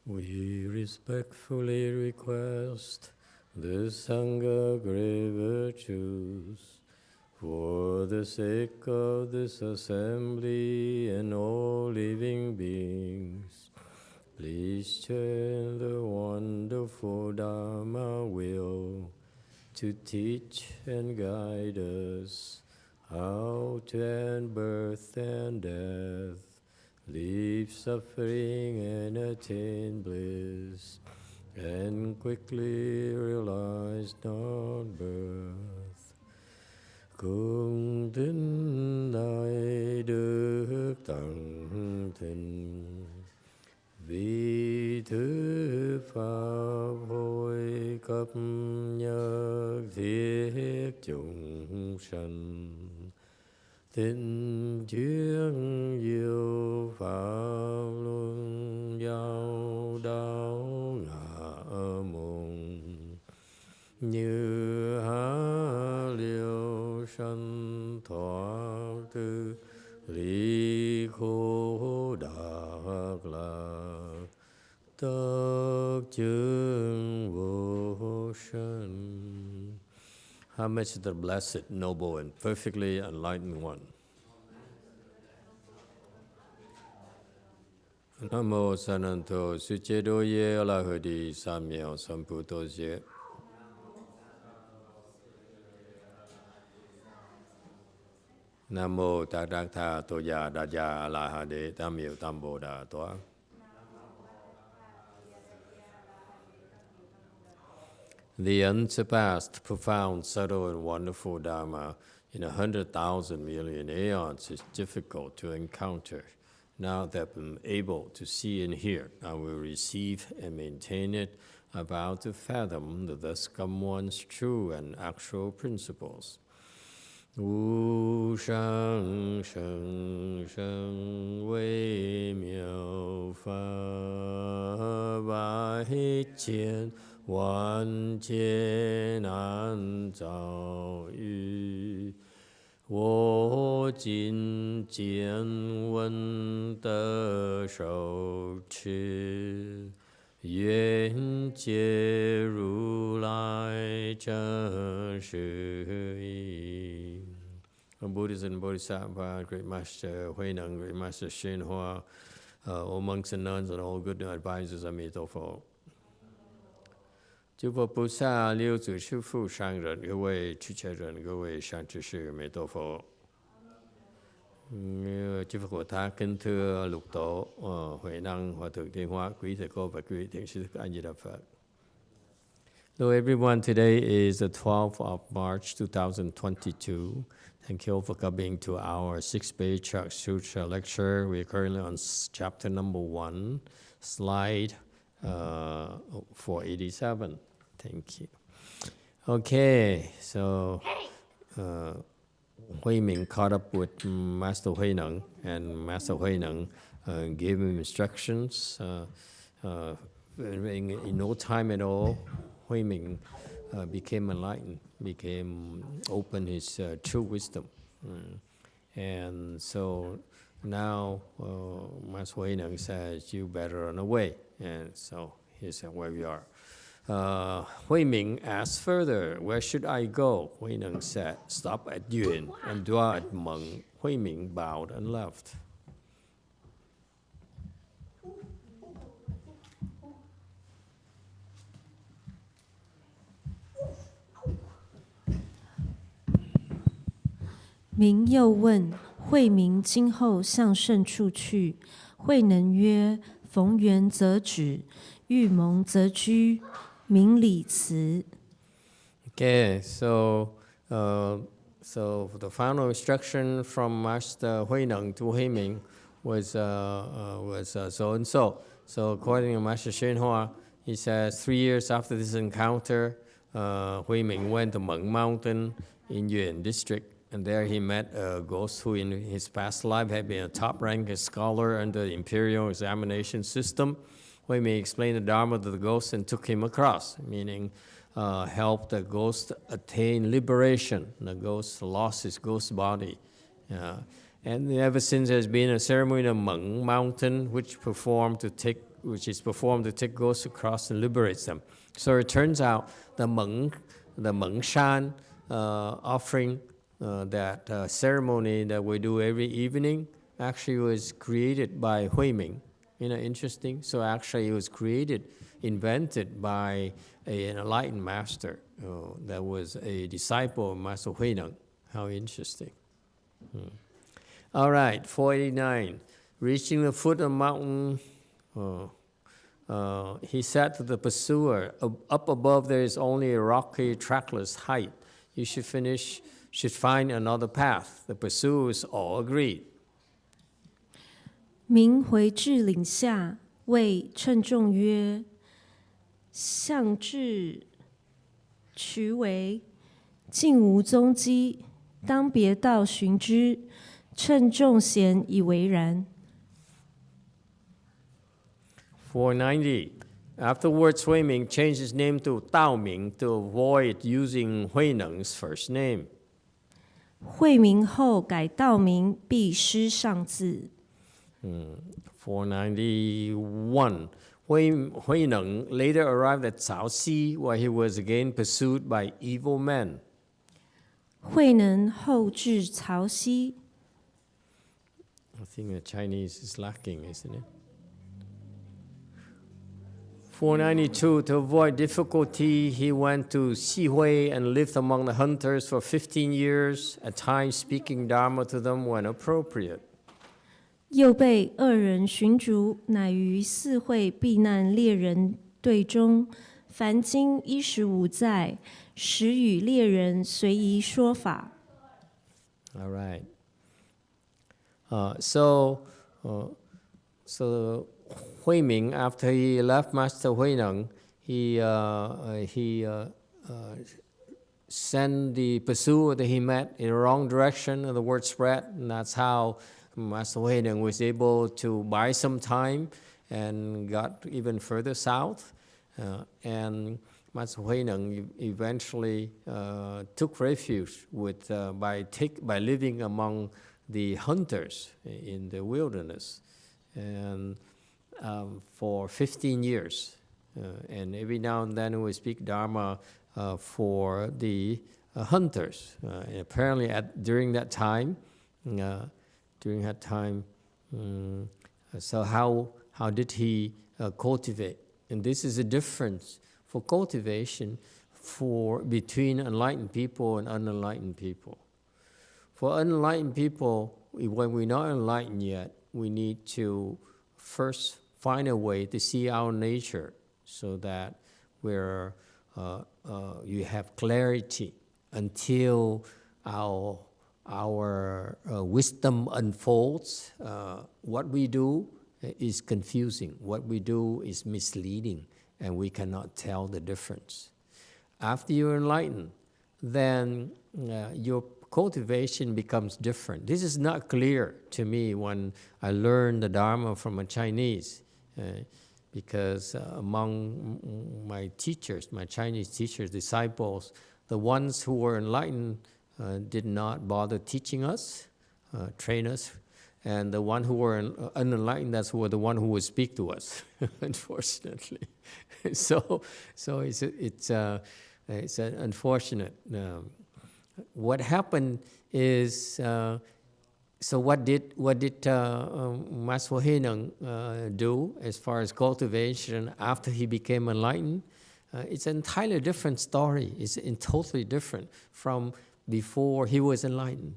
We respectfully request the Sangha great virtues for the sake of this assembly and all living beings. Please turn the wonderful Dharma wheel to teach and guide us how to end birth and death, leave suffering and attain bliss, and quickly realize non-birth. Cung tín đại đức tặng thịnh, vì thứ pháp hội cấp nhất thiết chúng sanh, thịnh chuyên diệu pháp luân giao đạo ngã môn, như há liêu sanh thoát tư lý khổ đắc lạc, tất chướng vô sanh. Homage to the blessed, noble, and perfectly enlightened one. Namo Sananto Suchedo Ye Alahadi Samyao Samputo Ye. Namo Tadakta Toya Daja Alahade Tamyo Tamboda Toa. The unsurpassed, profound, subtle, and wonderful Dharma in 100,000 million aeons is difficult to encounter. Now that I'm able to see and hear, I will receive and maintain it, about to fathom the thus come one's true and actual principles. Wu shang sheng sheng wei miao fa bai qian wan jie nan zao yu, wo jin jian wen de shou chi, yuan jie ru lai zhen shi yi. Buddhas and Bodhisattva, Great Master Huineng, Great Master YongHua, all monks and nuns, and all good advisors, Emitofuo. 诸佛菩萨、六祖师父、上人、各位出家人、各位善知识、弥陀佛。Chư Phật Bồ Tát kính thưa lục tổ, Huệ Năng, Hòa thượng Thiên Hóa, quý thầy cô và quý thiện sư A Di Đà Phật. Hello everyone, today is the 12th of March 2022. Thank you all for coming to our 6th Patriarch Sutra lecture. We are currently on chapter number 1, slide 487. Thank you. Okay, so Huineng caught up with Master Huineng, and Master Huineng gave him instructions. In no time at all, Huineng became enlightened, became open his true wisdom. And so now Master Huineng says, you better run away. And so here's where we are. Huineng asked further, where should I go? Huineng said, stop at Yuan and dwell at Meng. Huineng bowed and left. Ming 又问慧明今后向甚处去？慧能曰：逢缘则止，遇蒙则居，明理辞。 Okay, so the final instruction from Master Huineng to Huineng was so and so. So according to Master YongHua, he says 3 years after this encounter, Huineng went to Meng Mountain in Yuan district. And there he met a ghost who in his past life had been a top-ranked scholar under the imperial examination system. Huineng explained the Dharma to the ghost and took him across, meaning helped the ghost attain liberation. The ghost lost his ghost body. And ever since there's been a ceremony of Meng Mountain, which performed to take which is performed to take ghosts across and liberates them. So it turns out the Meng Shan offering, that ceremony that we do every evening, actually was created by Huineng. Interesting. So actually it was invented by an enlightened master that was a disciple of Master Huineng. How interesting. All right, 489. Reaching the foot of the mountain, he said to the pursuer, up above there is only a rocky, trackless height. You should find another path. The pursuers all agreed. 明回至岭下，谓称众曰：“向至渠为，竟无踪迹，当别道寻之。”称众咸以为然。490. Afterwards, Huiming changed his name to Daoming to avoid using Huineng's first name. 惠明后改道名，必失上字。491. Huineng later arrived at Caoxi, where he was again pursued by evil men. 慧能后至曹溪。I think the Chinese is lacking, isn't it? 492. To avoid difficulty, he went to Xihui and lived among the hunters for 15 years, at times speaking Dharma to them when appropriate. 又被恶人寻逐，乃于四会避难猎人队中，凡经15载，时与猎人随宜说法。All right. So Huiming, after he left Master Huineng, he sent the pursuer that he met in the wrong direction, and the word spread, and that's how Master Huineng was able to buy some time and got even further south. And Master Huineng eventually took refuge by living among the hunters in the wilderness, and for 15 years. And every now and then we speak Dharma for the hunters. And apparently during that time, so how did he cultivate? And this is a difference for cultivation between enlightened people and unenlightened people. For unenlightened people, when we're not enlightened yet, we need to first find a way to see our nature so that you have clarity until our wisdom unfolds. What we do is confusing. What we do is misleading, and we cannot tell the difference. After you're enlightened, then your cultivation becomes different. This is not clear to me when I learned the Dharma from a Chinese, because among my teachers, my Chinese teachers, disciples, the ones who were enlightened did not bother teaching us, train us, and the one who were unenlightened, that's were the one who would speak to us, unfortunately. So it's unfortunate. What happened is, so what did Master Huineng do as far as cultivation after he became enlightened? It's an entirely different story. It's totally different from before he was enlightened.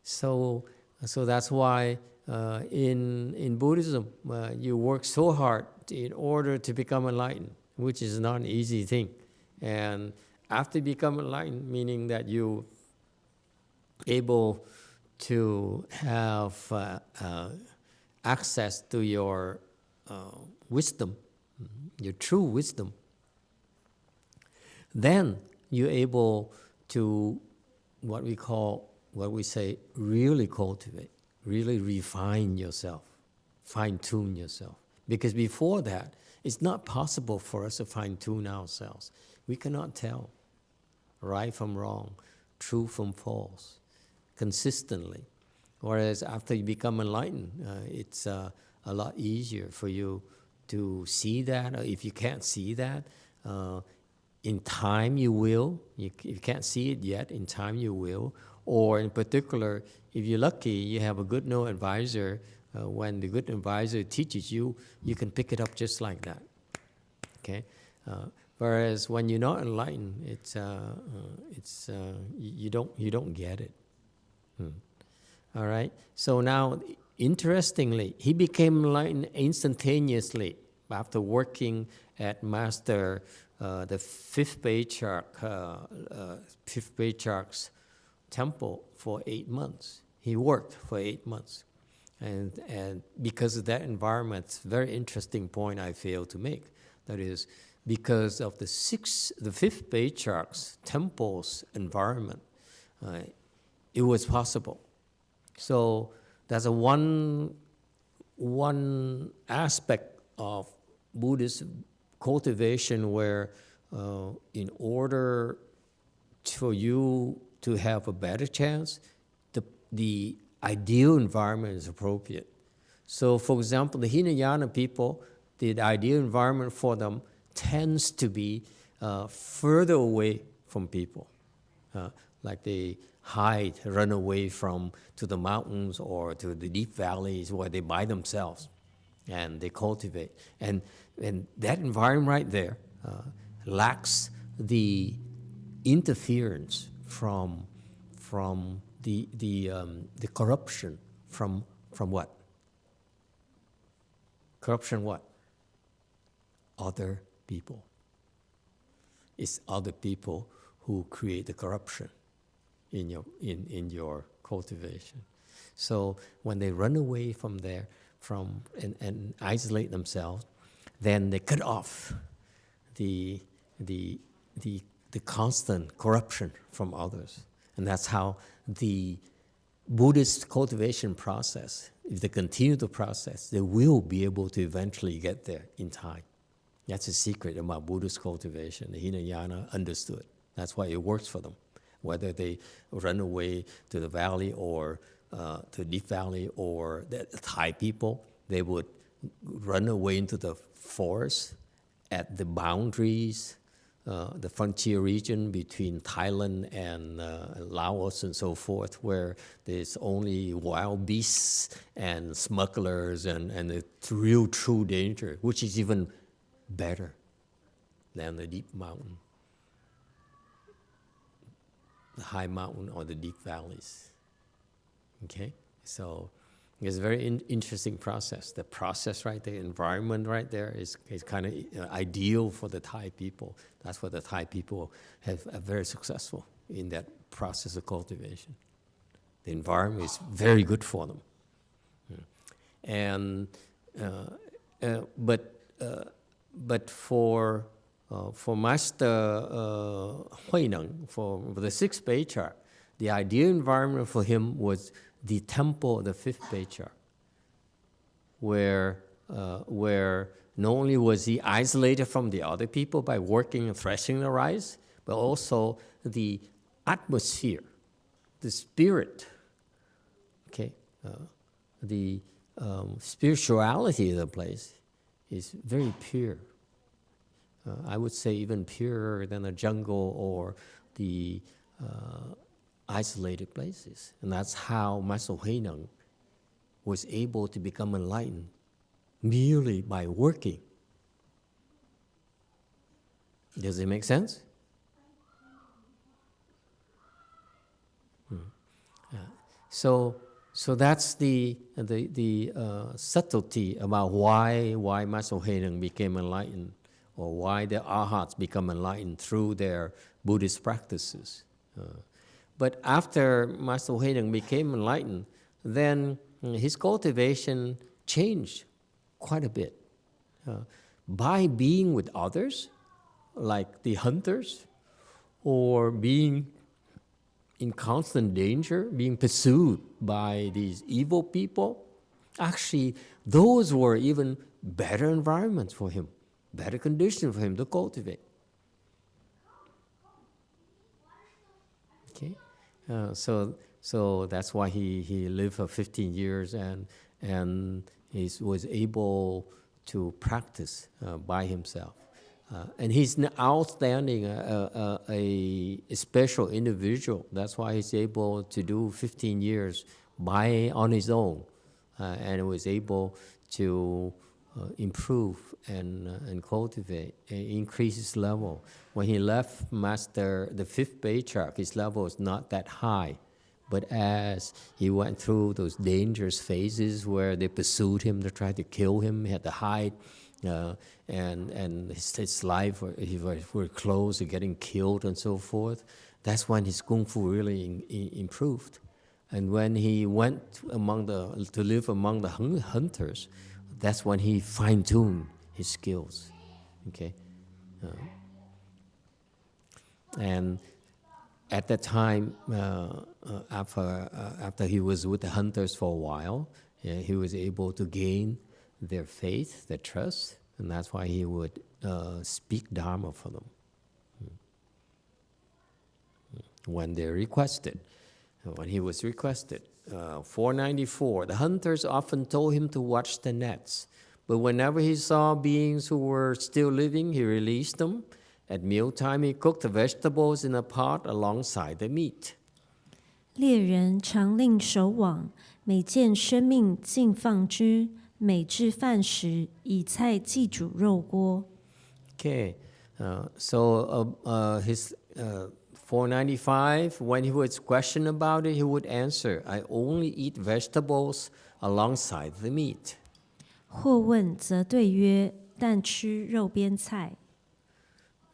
So that's why in Buddhism you work so hard in order to become enlightened, which is not an easy thing. And after you become enlightened, meaning that you able to have access to your wisdom, your true wisdom, then you're able to what we say, really cultivate, really refine yourself, fine-tune yourself. Because before that, it's not possible for us to fine-tune ourselves. We cannot tell right from wrong, true from false, consistently. Whereas after you become enlightened, it's a lot easier for you to see that, or if you can't see that, in time you will. If you can't see it yet, in time you will. Or in particular, if you're lucky, you have a good no advisor. When the good advisor teaches you, you can pick it up just like that. Okay. Whereas when you're not enlightened, you don't get it. All right. So now, interestingly, he became enlightened instantaneously after working at Master the fifth patriarch's temple for 8 months. He worked for 8 months, and because of that environment, it's a very interesting point I failed to make. That is, because of the fifth patriarch's temple's environment, it was possible. So that's one aspect of Buddhist cultivation where, in order for you to have a better chance, the ideal environment is appropriate. So, for example, the Hinayana people, the ideal environment for them tends to be further away from people, like they hide, run away to the mountains or to the deep valleys where they by themselves, and they cultivate. And that environment right there lacks the interference from the corruption from what? Corruption what? Other people. It's other people who create the corruption in your cultivation. So when they run away from there, and isolate themselves, then they cut off the constant corruption from others. And that's how the Buddhist cultivation process, if they continue the process, they will be able to eventually get there in time. That's the secret about Buddhist cultivation. The Hinayana understood. That's why it works for them. Whether they run away to the valley or to the deep valley, or the Thai people, they would run away into the forest at the boundaries, the frontier region between Thailand and Laos and so forth, where there's only wild beasts and smugglers and the real true danger, which is even better than the deep mountain, the high mountain or the deep valleys. Okay, so it's a very interesting process. The process right there, environment right there is kind of ideal for the Thai people. That's why the Thai people are very successful in that process of cultivation. The environment is very good for them. And but for Master Huineng, for the sixth patriarch, the ideal environment for him was the temple of the fifth patriarch, where not only was he isolated from the other people by working and threshing the rice, but also the atmosphere, the spirit, okay, the spirituality of the place is very pure. I would say even purer than a jungle or the isolated places. And that's how Master Huineng was able to become enlightened, merely by working. Does it make sense? So that's the subtlety about why Master Huineng became enlightened, or why the arhats become enlightened through their Buddhist practices. But after Master Huineng became enlightened, then his cultivation changed quite a bit. By being with others, like the hunters, or being in constant danger, being pursued by these evil people, actually those were even better environments for him, better conditions for him to cultivate. Okay, so that's why he lived for 15 years and he was able to practice by himself. And he's an outstanding, a special individual. That's why he's able to do 15 years on his own, and was able to improve and cultivate, and increase his level. When he left Master, the fifth Patriarch, his level was not that high. But as he went through those dangerous phases where they pursued him to try to kill him, he had to hide, and his life, he were close to getting killed and so forth, that's when his Kung Fu really improved. And when he went to live among the hunters, that's when he fine-tuned his skills, okay? And at that time, after he was with the hunters for a while, he was able to gain their faith, their trust, and that's why he would speak Dharma for them when they requested. When he was requested, 494, the hunters often told him to watch the nets, but whenever he saw beings who were still living, he released them. At mealtime, he cooked the vegetables in a pot alongside the meat. 猎人常令守网，每见生命尽放之。每至饭时，以菜祭煮肉锅。Okay, so his 495, when he was questioned about it, he would answer, I only eat vegetables alongside the meat. 或问则对曰：但吃肉边菜。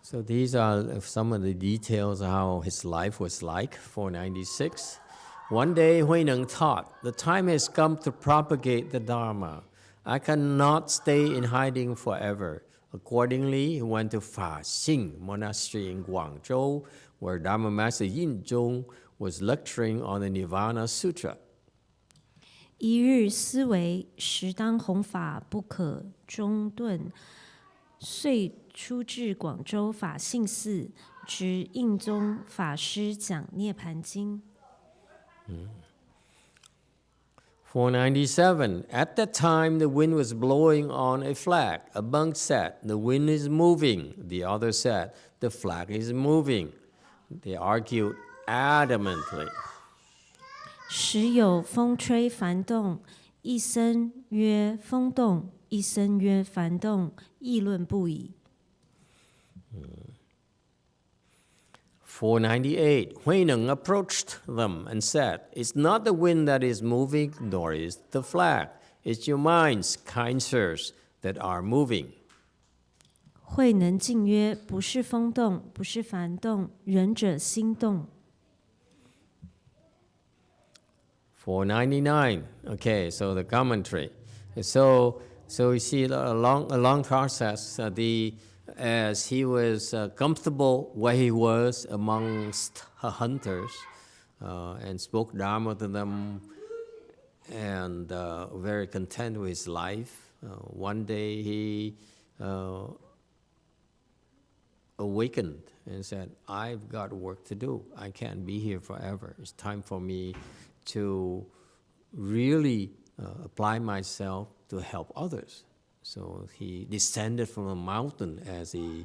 So these are some of the details of how his life was like, 496. One day, Huineng thought, the time has come to propagate the Dharma. I cannot stay in hiding forever. Accordingly, he went to Faxing Monastery in Guangzhou, where Dharma Master Yinzhong was lecturing on the Nirvana Sutra. 一日思维，时当弘法不可中顿，遂出至广州法性寺，执印宗法师讲《涅盘经》。497. At that time, the wind was blowing on a flag. A monk said, the wind is moving. The other said, the flag is moving. They argued adamantly. 时有风吹幡动，一僧曰风动，一僧曰幡动，议论不已。498. Huineng approached them and said, it's not the wind that is moving, nor is the flag. It's your minds, kind sirs, that are moving. 慧能进曰：不是风动，不是幡动，仁者心动。499. Okay, so the commentary. So you see a long process. As he was comfortable where he was amongst hunters, and spoke Dharma to them, and very content with his life. One day he awakened and said, I've got work to do. I can't be here forever. It's time for me to really apply myself to help others. So he descended from a mountain, as the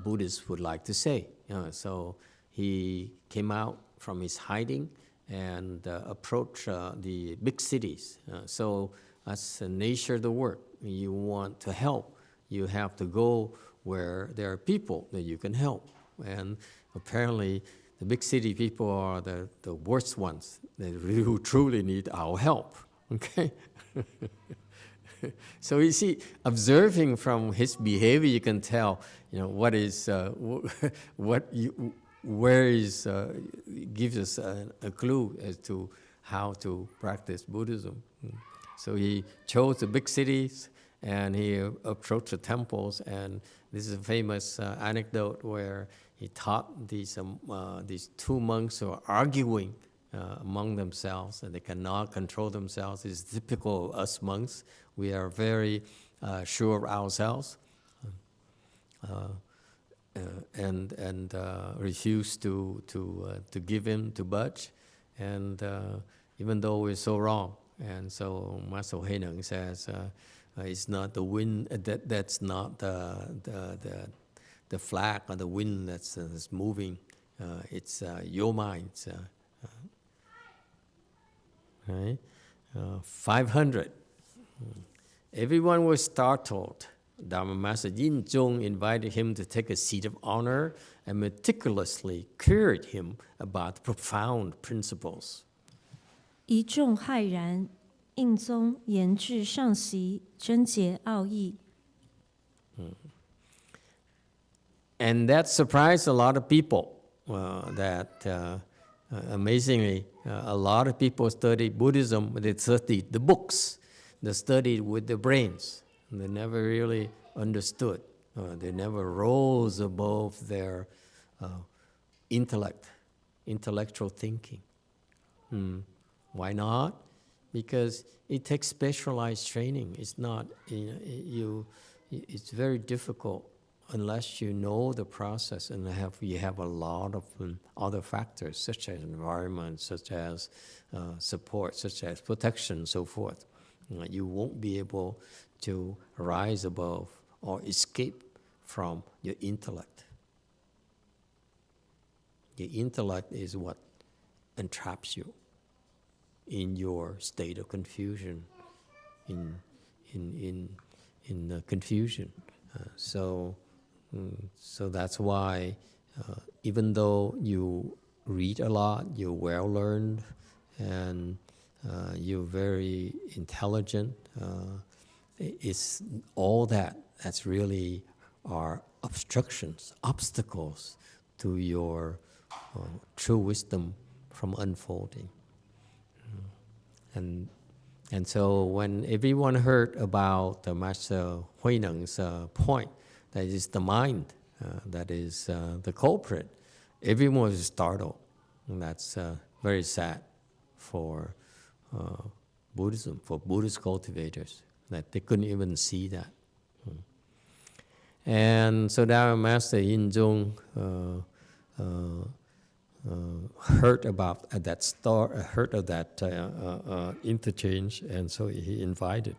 Buddhists would like to say. So he came out from his hiding and approached the big cities. So that's the nature of the work. You want to help, you have to go where there are people that you can help. And apparently the big city people are the worst ones, who truly need our help. Okay? So you see, observing from his behavior, you can tell, what is, gives us a clue as to how to practice Buddhism. So he chose the big cities, and he approached the temples, and this is a famous anecdote where he taught these two monks who are arguing among themselves, and they cannot control themselves. It's typical of us monks. We are very sure of ourselves, and refuse to give in, to budge, and even though we're so wrong. And so Master Huineng says, It's not the wind. That's not the flag or the wind that's moving. It's your mind. Right? 500. Everyone was startled. Dharma Master Yin Zhong invited him to take a seat of honor and meticulously cured him about profound principles. 一众骇然，印宗言至上席，真解奥义。And that surprised a lot of people. Amazingly, a lot of people studied Buddhism, but they studied the books. They studied with their brains. They never really understood. They never rose above their intellect, intellectual thinking. Why not? Because it takes specialized training. It's not, it's very difficult unless you know the process and you have a lot of other factors, such as environment, such as support, such as protection, and so forth. You won't be able to rise above or escape from your intellect. Your intellect is what entraps you in your state of confusion, in confusion. So that's why, even though you read a lot, you're well learned, and you're very intelligent, it's all that's really are obstructions, obstacles to your true wisdom from unfolding. And so when everyone heard about Master Huineng's point, that is the mind, that is the culprit, everyone was startled. And that's very sad for Buddhism, for Buddhist cultivators, that they couldn't even see that. And so Dharma Master Yin Zhong heard about heard of that interchange, and so he invited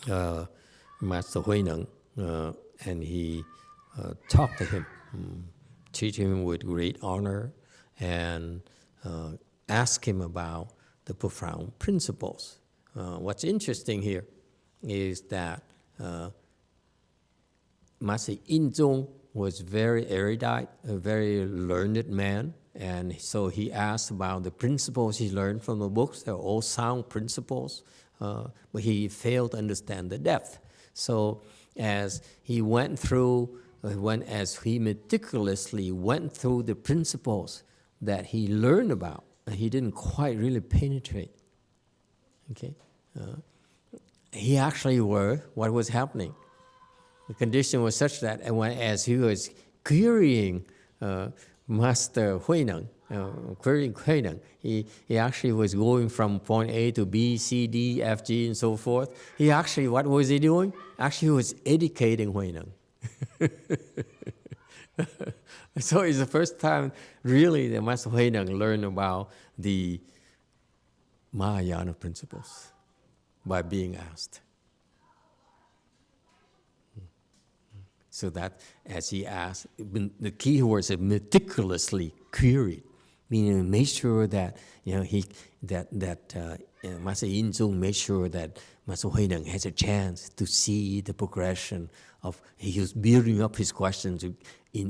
Master Huineng, and he talked to him, treated him with great honor, and asked him about the profound principles. What's interesting here is that Master Yin Zhong was very erudite, a very learned man, and so he asked about the principles he learned from the books. They're all sound principles, but he failed to understand the depth. So as he meticulously went through the principles that he learned about, he didn't quite really penetrate. Okay, he actually what was happening. The condition was such that as he was querying Master Huineng, he actually was going from point A to B, C, D, F, G, and so forth. What was he doing? Actually, he was educating Huineng. So it's the first time really that Master Huineng learned about the Mahayana principles by being asked. So that, as he asked, the key word is meticulously queried, meaning make sure that Master Yin Zhong made sure that Master Huineng has a chance to see the progression of. He was building up his questions in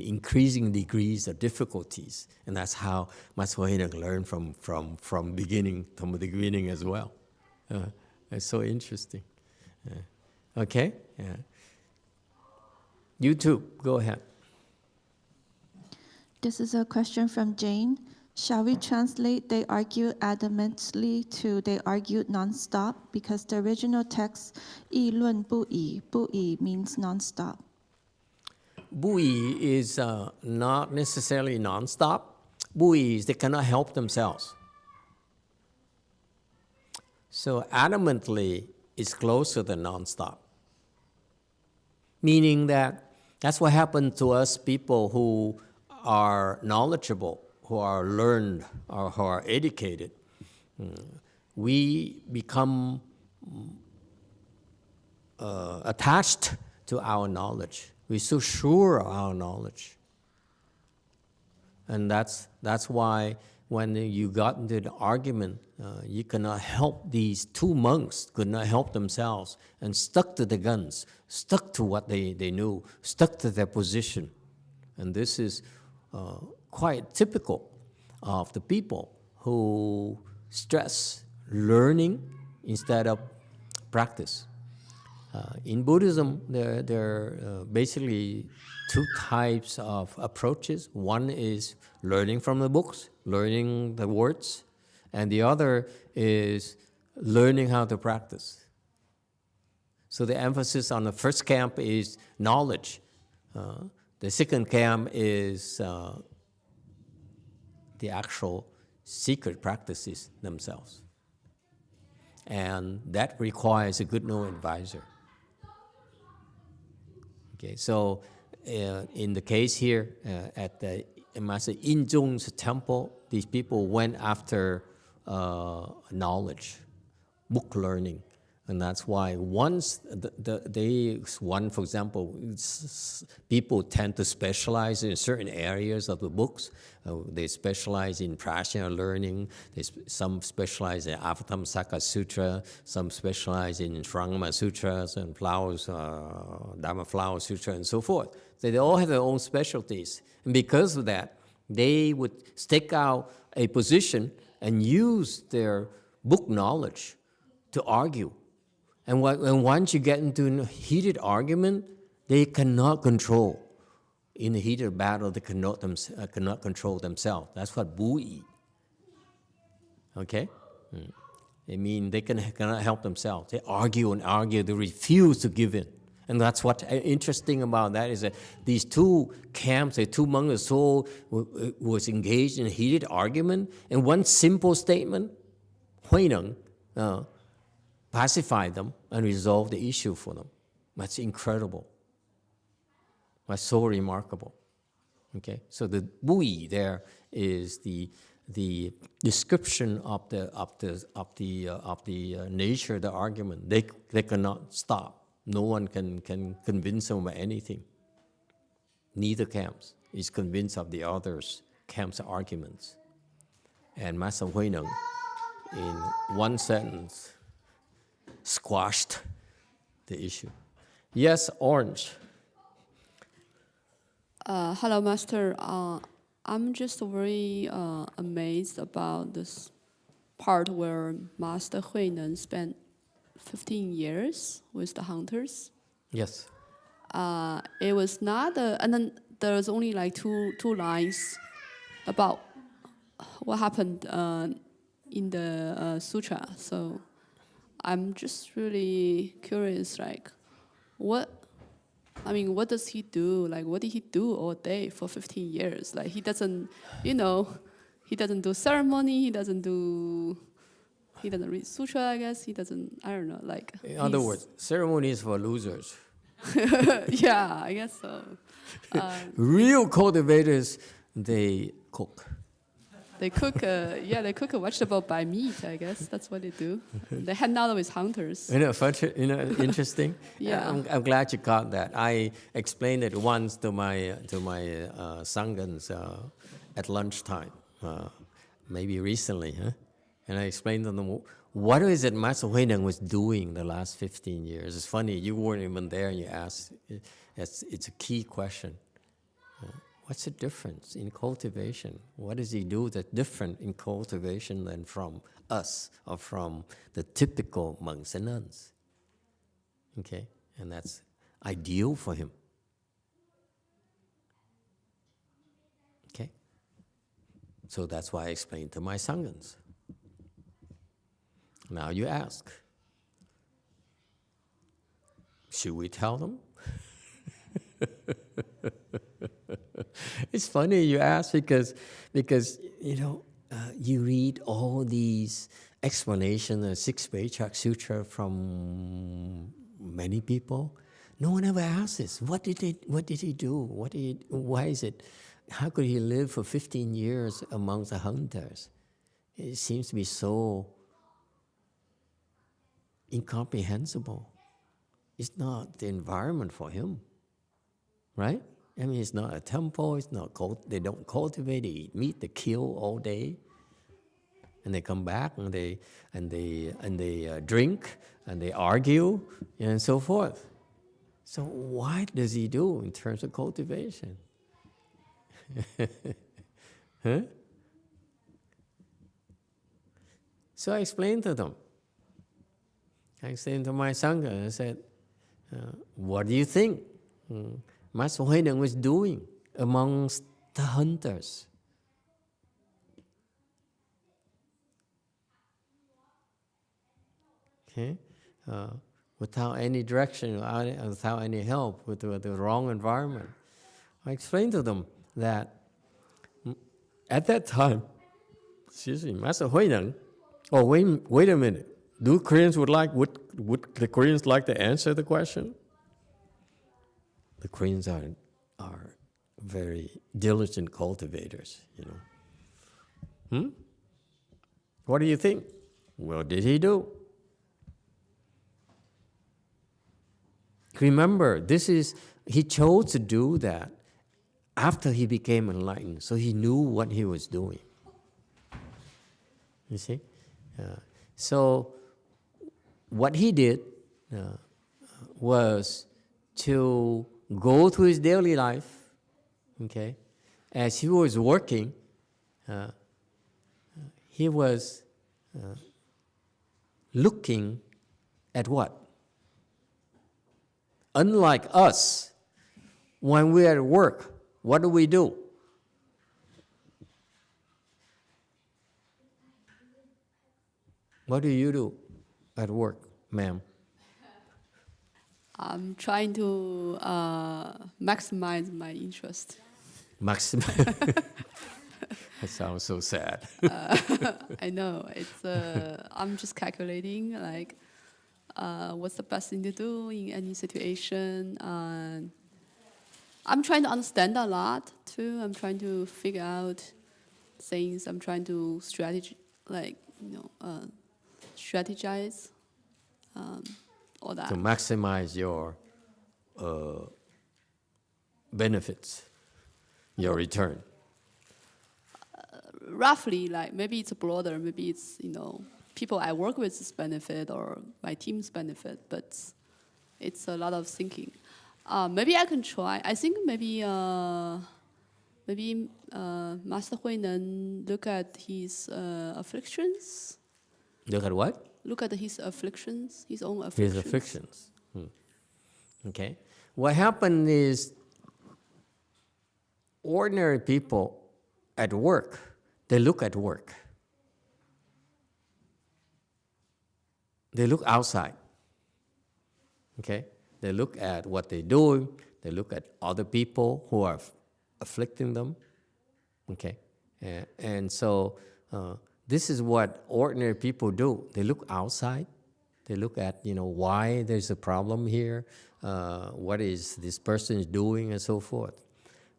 increasing degrees of difficulties, and that's how Master Huineng learned from the beginning as well. It's so interesting. Okay. Yeah. You too, go ahead. This is a question from Jane. Shall we translate "they argued adamantly" to "they argued non-stop"? Because the original text, 议论不已, 不已 means non-stop. 不已 is not necessarily non-stop. 不已 is they cannot help themselves. So adamantly is closer than non-stop. Meaning that's what happened to us people who are knowledgeable, who are learned, or who are educated. We become attached to our knowledge. We're so sure of our knowledge. And that's why when you got into the argument, you cannot help these two monks, could not help themselves, and stuck to the guns, stuck to what they knew, stuck to their position. And this is quite typical of the people who stress learning instead of practice. In Buddhism, there are basically two types of approaches. One is learning from the books, learning the words, and the other is learning how to practice. So the emphasis on the first camp is knowledge. The second camp is the actual secret practices themselves. And that requires a good no advisor. Okay, so in the case here at the Master Inzhong's temple, these people went after knowledge, book learning. And that's why once for example, people tend to specialize in certain areas of the books. They specialize in prajna learning. Some specialize in Avatamsaka Sutra. Some specialize in Shrangma Sutras and Flowers, Dharma Flower Sutra, and so forth. So they all have their own specialties. And because of that, they would stick out a position and use their book knowledge to argue. And once you get into a heated argument, they cannot control. In a heated battle, they cannot control themselves. That's what buyi. Okay? I mean, they cannot help themselves. They argue and argue. They refuse to give in. And that's what's interesting about that is that these two camps, the two monks' soul was engaged in a heated argument. And one simple statement, Huineng, pacify them and resolve the issue for them. That's incredible. That's so remarkable. Okay, so the buyi there is the description of the nature of the argument. They cannot stop. No one can convince them of anything. Neither camps is convinced of the other's camp's arguments. And Master Huineng, in one sentence, squashed the issue. Yes, Orange. Hello, Master. I'm just very amazed about this part where Master Huineng spent 15 years with the hunters. Yes. It was not, and then there's only like two lines about what happened in the sutra. So I'm just really curious, like, what does he do? Like, what did he do all day for 15 years? Like, he doesn't do ceremony, he doesn't read sutra, I guess. I don't know, like. In other words, ceremony is for losers. Yeah, I guess so. Real cultivators, they cook. They cook, they cook a vegetable by meat, I guess. That's what they do. They hang out with hunters. Interesting. Yeah. I'm glad you caught that. I explained it once to my Sanghans at lunchtime, maybe recently, huh? And I explained to them, what is it Master Huineng was doing the last 15 years? It's funny, you weren't even there and you asked. It's a key question. What's the difference in cultivation? What does he do that's different in cultivation than from us or from the typical monks and nuns? Okay, and that's ideal for him. Okay, so that's why I explained to my Sanghans. Now you ask, should we tell them? It's funny you ask because you read all these explanations of Sixth Patriarch Sutra from many people. No one ever asks this. What did he do? Why is it? How could he live for 15 years amongst the hunters? It seems to be so incomprehensible. it's not the environment for him, right? I mean, it's not a temple. It's not they don't cultivate. They eat meat. They kill all day, and they come back and they drink and they argue and so forth. So what does he do in terms of cultivation? Huh? So I explained to them. I explained to my Sangha, I said, what do you think Master Huineng was doing amongst the hunters? Okay? Without any direction, without any help, with the wrong environment. I explained to them that at that time, Master Huineng, oh, wait a minute. Would the Koreans like to answer the question? The Koreans are very diligent cultivators, What do you think? What did he do? Remember, he chose to do that after he became enlightened, so he knew what he was doing. You see? So what he did was to go through his daily life, okay? As he was working, he was looking at what? Unlike us, when we're at work, what do? What do you do at work, ma'am? I'm trying to maximize my interest. Maximize. That sounds so sad. I know. I'm just calculating, like, what's the best thing to do in any situation. I'm trying to understand a lot, too. I'm trying to figure out things. I'm trying to strategize, all that. To maximize your benefits, your return. Roughly, like, maybe it's broader, maybe it's, people I work with benefit or my team's benefit, but it's a lot of thinking. Maybe I can try. I think maybe Master Huineng look at his afflictions. Look at what? Look at his afflictions, his own afflictions. His afflictions. Okay. What happened is ordinary people at work, they look at work. They look outside. Okay? They look at what they're doing. They look at other people who are afflicting them. Okay? And so this is what ordinary people do. They look outside. They look at, why there's a problem here, what is this person doing, and so forth.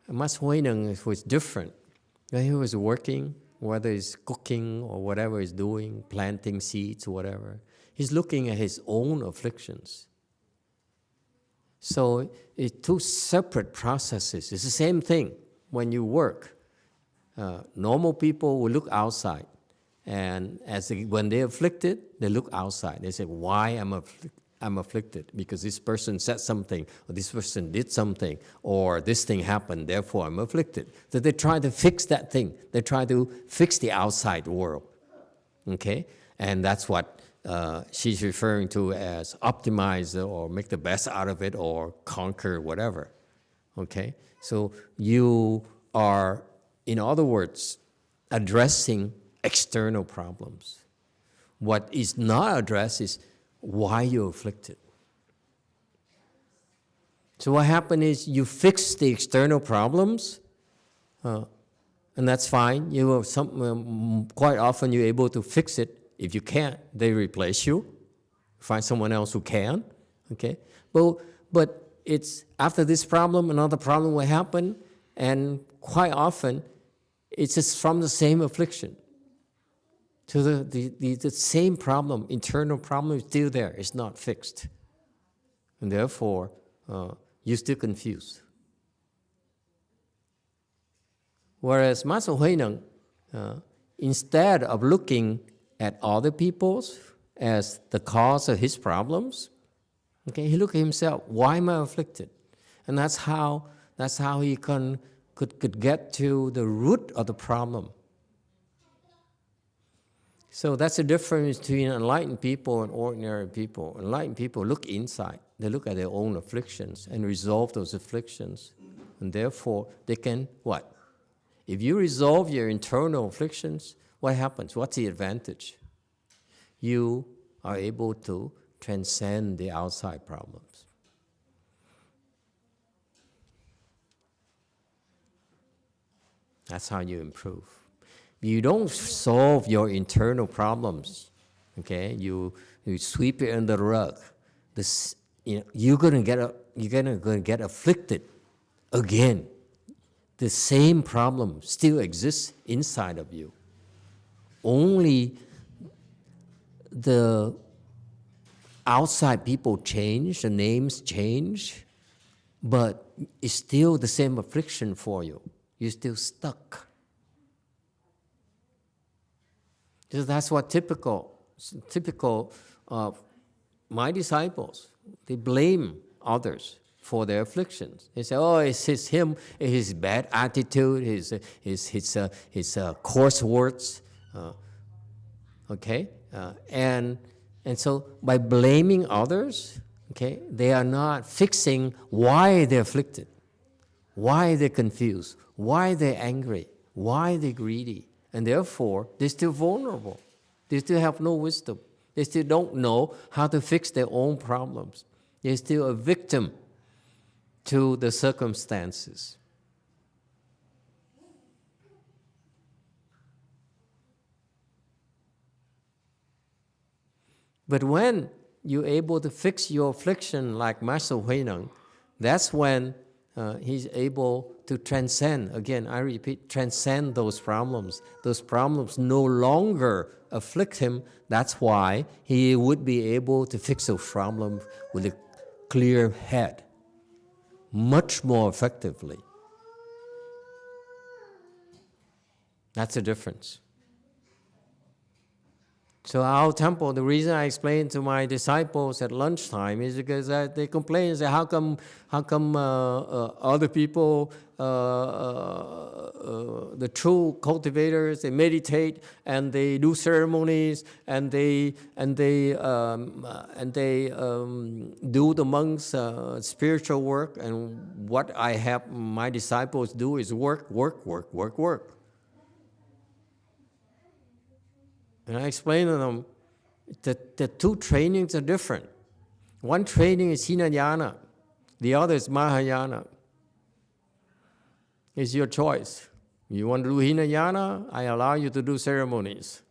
Master Huineng was different. When he was working, whether it's cooking or whatever he's doing, planting seeds or whatever, he's looking at his own afflictions. So it's two separate processes. It's the same thing when you work. Normal people will look outside. And when they're afflicted, they look outside. They say, why I'm afflicted? Because this person said something, or this person did something, or this thing happened, therefore I'm afflicted. So they try to fix that thing. They try to fix the outside world. Okay? And that's what she's referring to as optimize or make the best out of it or conquer whatever. Okay? So you are, in other words, addressing external problems. What is not addressed is why you're afflicted. So what happened is you fix the external problems, and that's fine. Quite often you're able to fix it. If you can't, they replace you. Find someone else who can. Okay, but it's after this problem, another problem will happen, and quite often it's just from the same affliction. So the same problem, internal problem is still there. It's not fixed. And therefore, you're still confused. Whereas Master Huineng, instead of looking at other people's as the cause of his problems, okay, he looked at himself. Why am I afflicted? And that's how he could get to the root of the problem. So that's the difference between enlightened people and ordinary people. Enlightened people look inside. They look at their own afflictions and resolve those afflictions. And therefore, they can what? If you resolve your internal afflictions, what happens? What's the advantage? You are able to transcend the outside problems. That's how you improve. You don't solve your internal problems, okay? You sweep it under the rug. You're gonna get afflicted again. The same problem still exists inside of you. Only the outside people change, the names change, but it's still the same affliction for you. You're still stuck. So that's what typical of my disciples. They blame others for their afflictions. They say, "Oh, it's him, his bad attitude, his coarse words." Okay, and so by blaming others, okay, they are not fixing why they're afflicted, why they're confused, why they're angry, why they're greedy. And therefore, they're still vulnerable. They still have no wisdom. They still don't know how to fix their own problems. They're still a victim to the circumstances. But when you're able to fix your affliction like Master Huineng, that's when he's able to transcend, again, I repeat, transcend those problems. Those problems no longer afflict him. That's why he would be able to fix those problems with a clear head, much more effectively. That's the difference. So our temple, the reason I explained to my disciples at lunchtime is because they complain and say, how come other people, the true cultivators, they meditate and they do ceremonies and they do the monks' spiritual work, and what I have my disciples do is work. And I explain to them that the two trainings are different. One training is Hinayana, the other is Mahayana. It's your choice. You want to do Hinayana, I allow you to do ceremonies.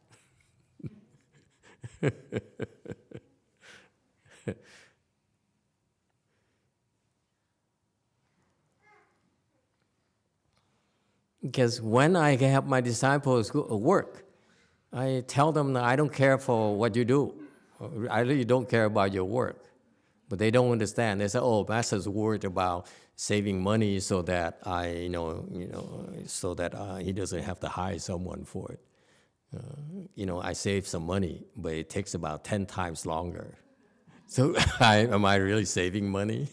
Because when I have my disciples work, I tell them that I don't care for what you do. I really don't care about your work. But they don't understand. They say, "Oh, Master's worried about saving money so that he doesn't have to hire someone for it. I save some money, but it takes about 10 times longer. So am I really saving money?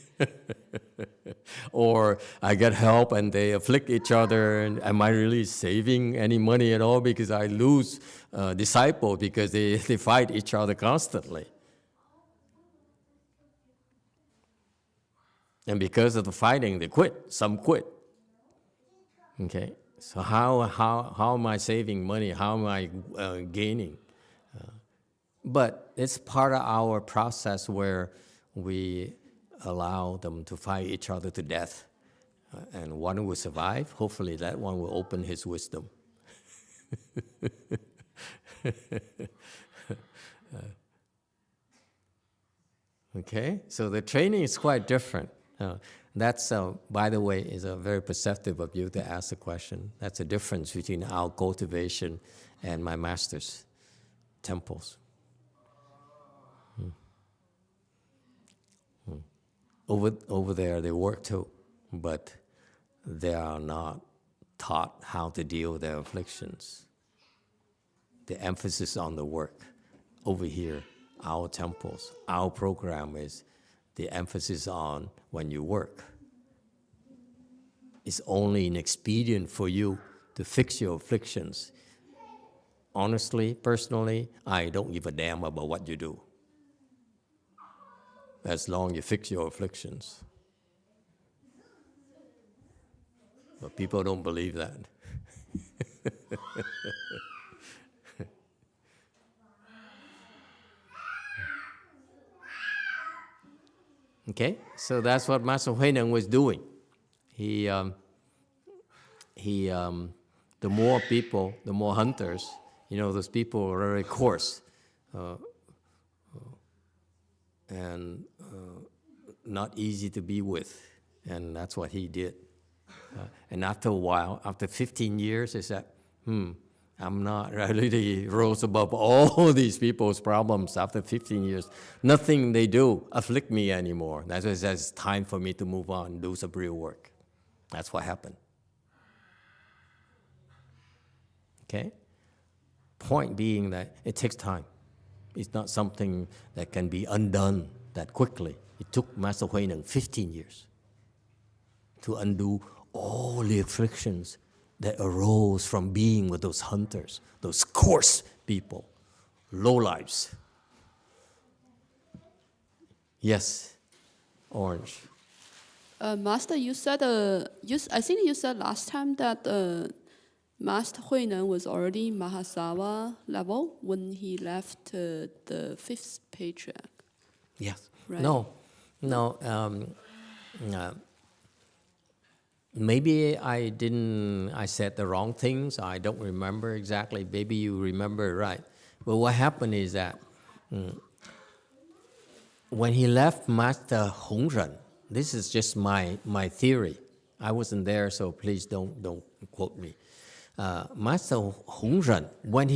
Or I get help and they afflict each other, and am I really saving any money at all because I lose disciples because they fight each other constantly? And because of the fighting, they quit. Some quit. Okay, so how am I saving money? How am I gaining? But it's part of our process where we allow them to fight each other to death. And one will survive. Hopefully that one will open his wisdom. Okay, so the training is quite different. That's, by the way, is a very perceptive of you to ask the question. That's the difference between our cultivation and my master's temples. over there they work too, but they are not taught how to deal with their afflictions. The emphasis on the work. Over here, our temples, our program is the emphasis on when you work. It's only an expedient for you to fix your afflictions. Honestly, personally, I don't give a damn about what you do, as long as you fix your afflictions. But people don't believe that. Okay, so that's what Master Huineng was doing. The more people, the more hunters, those people are very coarse and not easy to be with, and that's what he did. And after a while, after 15 years, he said, I'm not really rose above all these people's problems after 15 years. Nothing they do afflict me anymore. That's why it says it's time for me to move on and do some real work. That's what happened. Okay? Point being that it takes time. It's not something that can be undone that quickly. It took Master Huineng 15 years to undo all the afflictions that arose from being with those hunters, those coarse people, lowlifes. Yes, Orange. Master, you said, I think you said last time that Master Huineng was already Mahasattva level when he left the fifth patriarch. Yes. Right. No. Maybe I said the wrong things. I don't remember exactly. Maybe you remember right. But what happened is that when he left Master Hongren, this is just my theory. I wasn't there, so please don't quote me. Master Hongren, when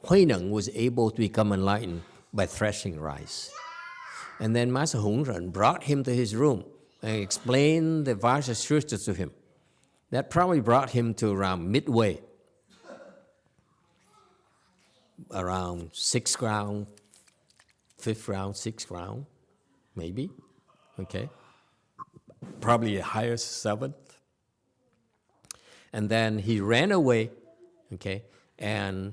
Huineng was able to become enlightened by threshing rice. And then Master Hongren brought him to his room and explained the Vajra Sutra to him. That probably brought him to around midway, around 6th round, 5th round, 6th round, maybe, okay? Probably the highest 7th. And then he ran away, okay? And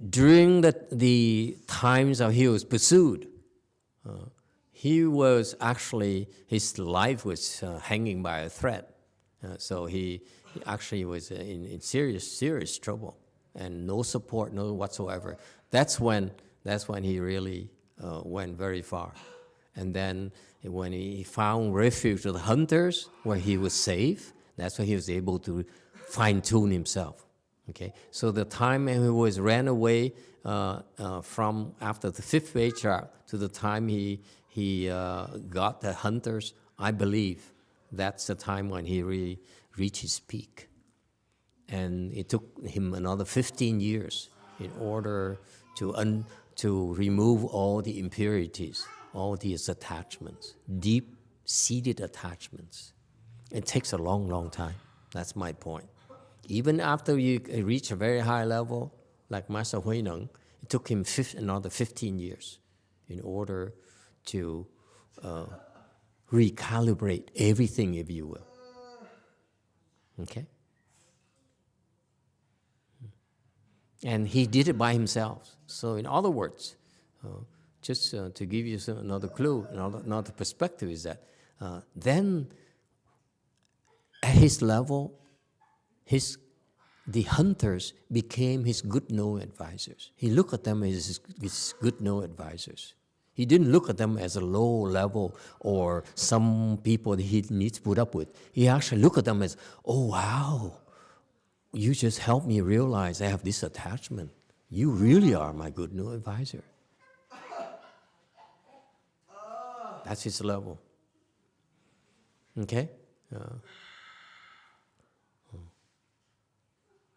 during the times that he was pursued, he was actually, his life was hanging by a thread. So he actually was in serious trouble and no support, no whatsoever. That's when he really went very far. And then when he found refuge with the hunters where he was safe, that's when he was able to fine-tune himself. Okay, so the time he was ran away from after the 5th patriarch to the time he got the hunters, I believe that's the time when he really reached his peak. And it took him another 15 years in order to remove all the impurities, all these attachments, deep-seated attachments. It takes a long, long time. That's my point. Even after you reach a very high level, like Master Huineng, it took him another 15 years in order to recalibrate everything, if you will. Okay? And he did it by himself. So in other words, just to give you another clue, another perspective is that then at his level, the hunters became his good know advisors. He looked at them as his good know advisors. He didn't look at them as a low level or some people that he needs to put up with. He actually looked at them as, oh wow, you just helped me realize I have this attachment. You really are my good know advisor. That's his level. Okay?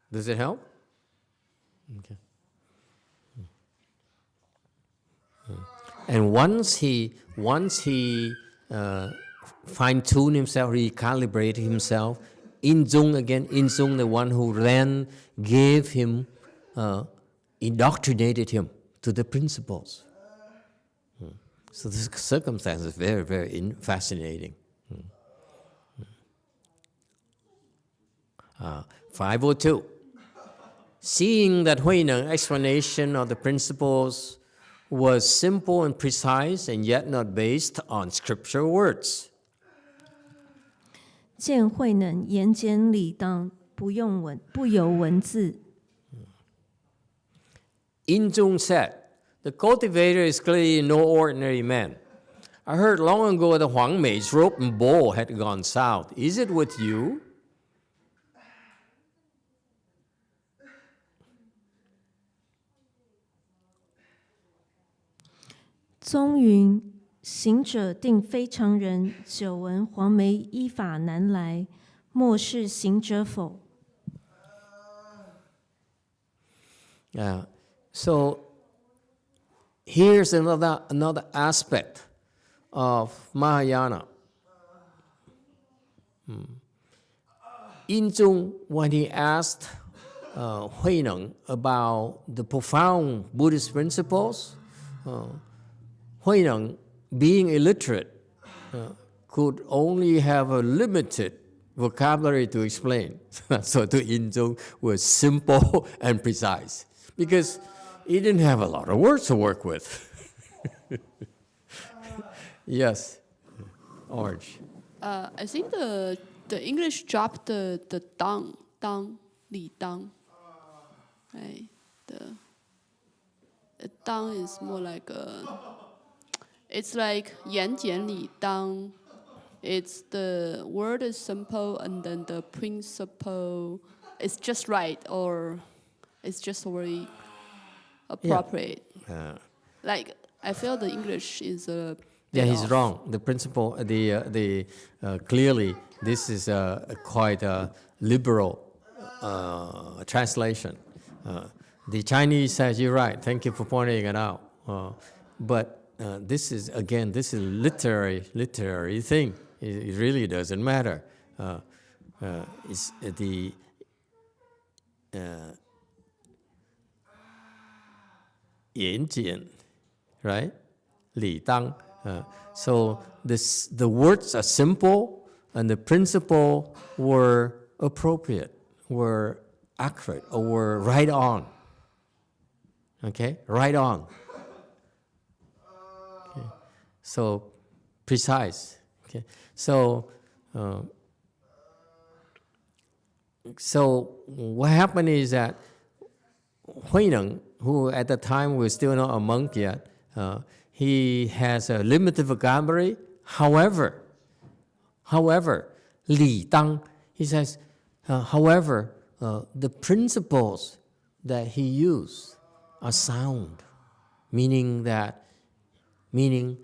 Does it help? Okay. And once he fine-tune himself, recalibrate himself. Inzung again, Inzung, the one who then gave him, indoctrinated him to the principles. So this circumstance is very, very fascinating. 502. Seeing that Huineng's explanation of the principles was simple and precise and yet not based on scriptural words. 见慧能言简理当，不由文字。Inzung said, the cultivator is clearly no ordinary man. I heard long ago that Huang Mei's rope and bow had gone south. Is it with you? 宗云：行者定非常人，久闻黄梅依法难来，莫是行者否？ So here's another aspect of Mahayana. Inzung, when he asked Huineng about the profound Buddhist principles, Huineng, being illiterate, could only have a limited vocabulary to explain. So to Inzung was simple and precise because he didn't have a lot of words to work with. Yes, Orange. I think the English dropped the dang, li dang, right? The dang is more like it's like yan jian li dang. It's the word is simple and then the principle is just right or it's just very appropriate. Like I feel the English is Yeah, he's wrong. The principle, clearly, this is quite a liberal translation. The Chinese says, you're right, thank you for pointing it out. But this is literary thing. It really doesn't matter. It's the Yan Jian, right? Li Dang. So the words are simple and the principle were appropriate, were accurate, or were right on. Okay, right on. Okay. So precise. Okay, so what happened is that Huineng, who at the time was still not a monk yet, he has a limited vocabulary. However, Li Dang, he says, the principles that he used are sound, meaning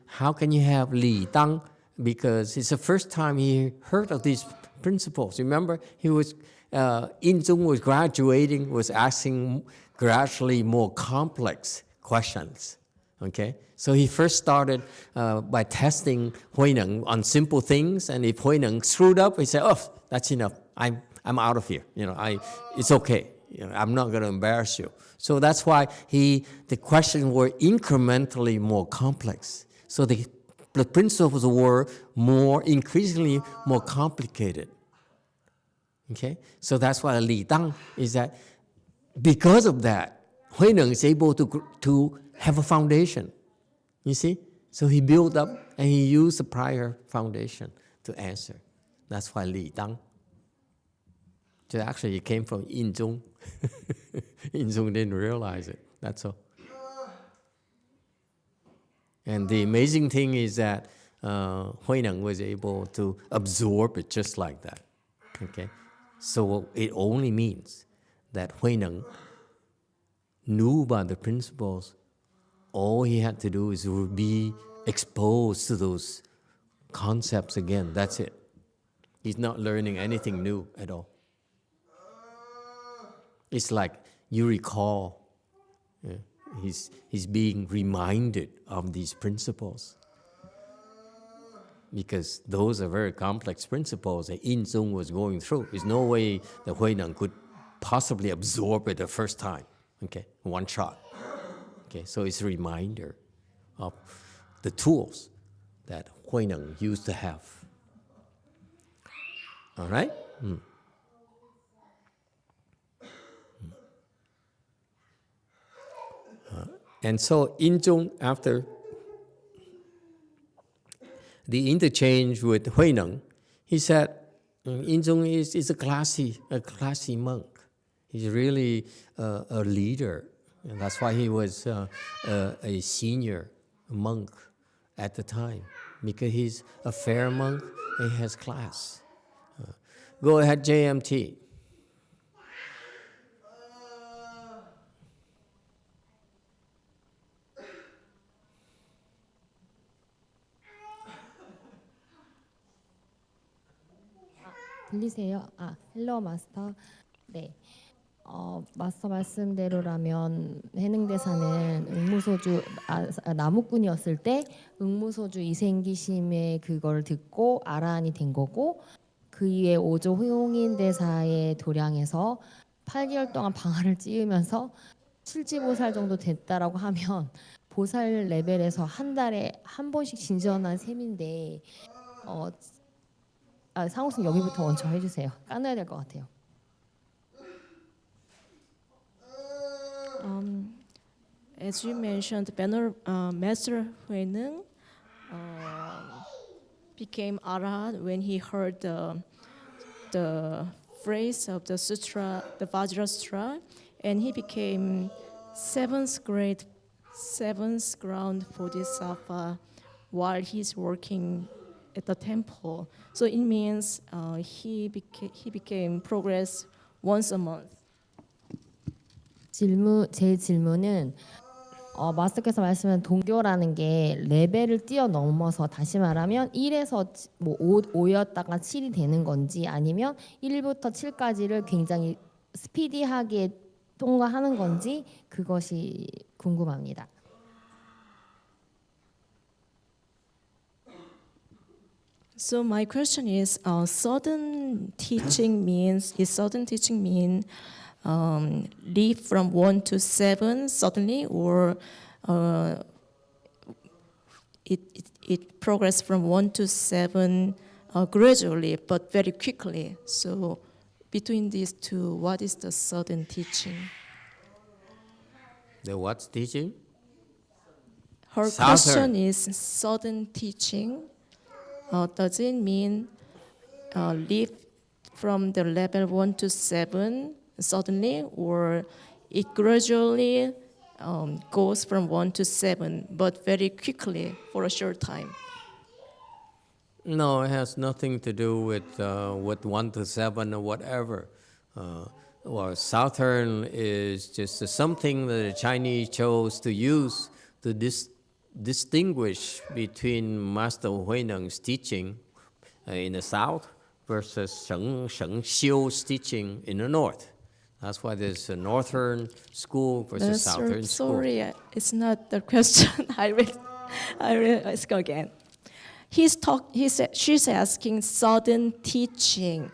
how can you have Li Dang? Because it's the first time he heard of these principles. Remember, Inzung was graduating, was asking gradually more complex questions. Okay, so he first started by testing Huineng on simple things, and if Huineng screwed up, he said, "Oh, that's enough. I'm out of here. It's okay. I'm not going to embarrass you." So that's why the questions were incrementally more complex. So the principles were increasingly more complicated. Okay, so that's why Li Dang is that because of that, Huineng is able to have a foundation. You see? So he built up and he used the prior foundation to answer. That's why Li Dang. So actually it came from Inzung. Inzung didn't realize it. That's all. And the amazing thing is that Huineng was able to absorb it just like that. Okay? So it only means that Huineng knew about the principles. All he had to do is be exposed to those concepts again. That's it. He's not learning anything new at all. It's like you recall, he's being reminded of these principles. because those are very complex principles that Yin Zong was going through. There's no way the Huineng could possibly absorb it the first time, okay, one shot. Okay, so it's a reminder of the tools that Huineng used to have. All right? And so Yin Zong, after the interchange with Huineng, he said, Yin Zong is a classy monk. He's really a leader. And that's why he was a senior monk at the time, because he's a fair monk and he has class. Go ahead, JMT. 들리세요? 헬로 마스터. 네. 마스터 말씀대로라면 해능대사는 응무소주 나무꾼이었을 때 응무소주 이생기심의 그걸 듣고 아라한이 된 거고, 그 이후에 오조 후용인 대사의 도량에서 8개월 동안 방아를 찧으면서 칠지보살 정도 됐다라고 하면 보살 레벨에서 한 달에 한 번씩 진전한 셈인데, 상우승 여기부터 먼저 해주세요. 까놔야 될 것 같아요. As you mentioned, Master Huineng became Arhat when he heard the phrase of the sutra, the Vajra Sutra, and he became seventh ground Bodhisattva while he's working at the temple. So it means he became progress once a month. 제 질문은 마스터께서 말씀한 동교라는 게 레벨을 뛰어넘어서, 다시 말하면 1에서 뭐 5였다가 7이 되는 건지, 아니면 1부터 7까지를 굉장히 스피디하게 통과하는 건지, 그것이 궁금합니다. So my question is, sudden teaching mean leap from 1 to 7 suddenly, or it progress from 1 to 7 gradually but very quickly? So between these two, what is the sudden teaching? The what teaching? Her question is sudden teaching. Does it mean leap from the level 1 to 7 suddenly, or it gradually goes from 1 to 7, but very quickly for a short time? No, it has nothing to do with 1 to 7 or whatever. Well, Southern is just something that the Chinese chose to use to distinguish between Master Huineng's teaching in the south versus Sheng Xiu's teaching in the north. That's why there's a northern school versus southern school. Sorry, it's not the question. Let's go again. She's asking sudden teaching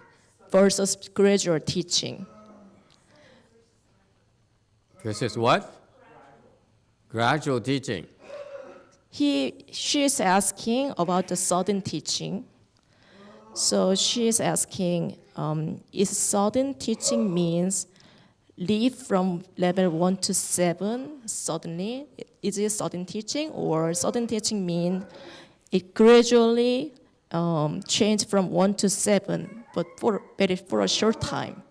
versus gradual teaching. Versus what? Gradual teaching. She's asking about the sudden teaching. So she's asking, is sudden teaching means leap from level 1 to 7 suddenly? Is it sudden teaching, or sudden teaching mean it gradually change from 1 to 7, but for a short time?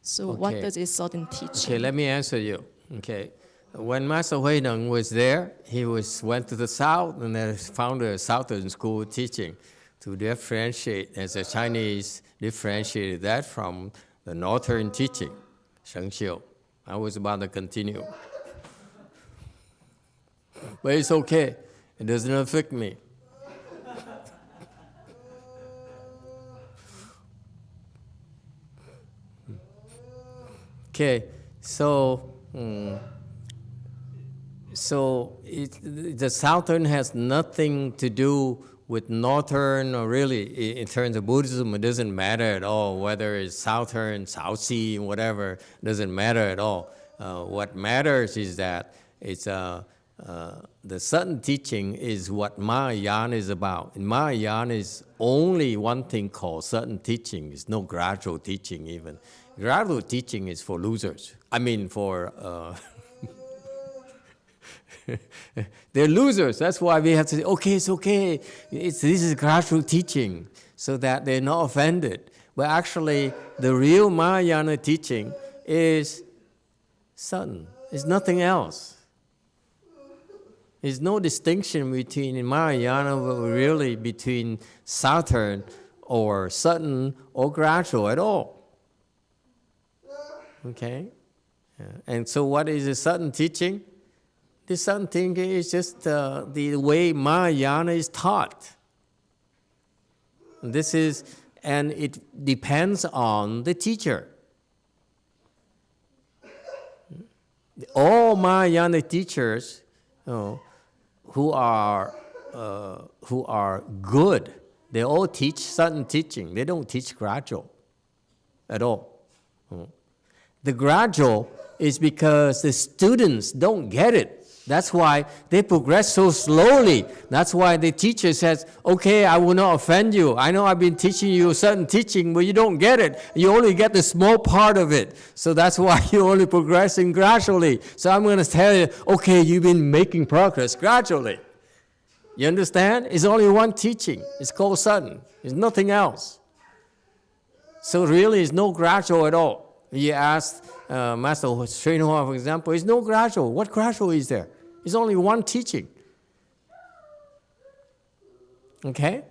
So Okay. what does it sudden teaching? Okay, let me answer you. Okay, when Master Huineng was there, he went to the south and then founded a southern school teaching to differentiate, as the Chinese differentiated that from the northern teaching, Sheng Xiu. I was about to continue. But it's okay, it doesn't affect me. Okay, so the Southern has nothing to do with northern, or really in terms of Buddhism, it doesn't matter at all whether it's southern, South Sea, whatever, it doesn't matter at all. What matters is that it's the sudden teaching is what Mahayana is about. In Mahayana is only one thing called sudden teaching. It's no gradual teaching even. Gradual teaching is for losers. I mean for, they're losers. That's why we have to say, okay, it's okay. This is gradual teaching so that they're not offended. But actually, the real Mahayana teaching is sudden. It's nothing else. There's no distinction between in Mahayana really between southern or sudden or gradual at all. Okay? Yeah. And so what is the sudden teaching? The sudden teaching is just the way Mahayana is taught. And it depends on the teacher. All Mahayana teachers, who are good, they all teach sudden teaching. They don't teach gradual at all. The gradual is because the students don't get it. That's why they progress so slowly. That's why the teacher says, okay, I will not offend you. I know I've been teaching you certain teaching, but you don't get it. You only get the small part of it. So that's why you're only progressing gradually. So I'm going to tell you, okay, you've been making progress gradually. You understand? It's only one teaching. It's called sudden. It's nothing else. So really, it's no gradual at all. You ask Master YongHua, for example, it's no gradual. What gradual is there? It's only one teaching. Okay?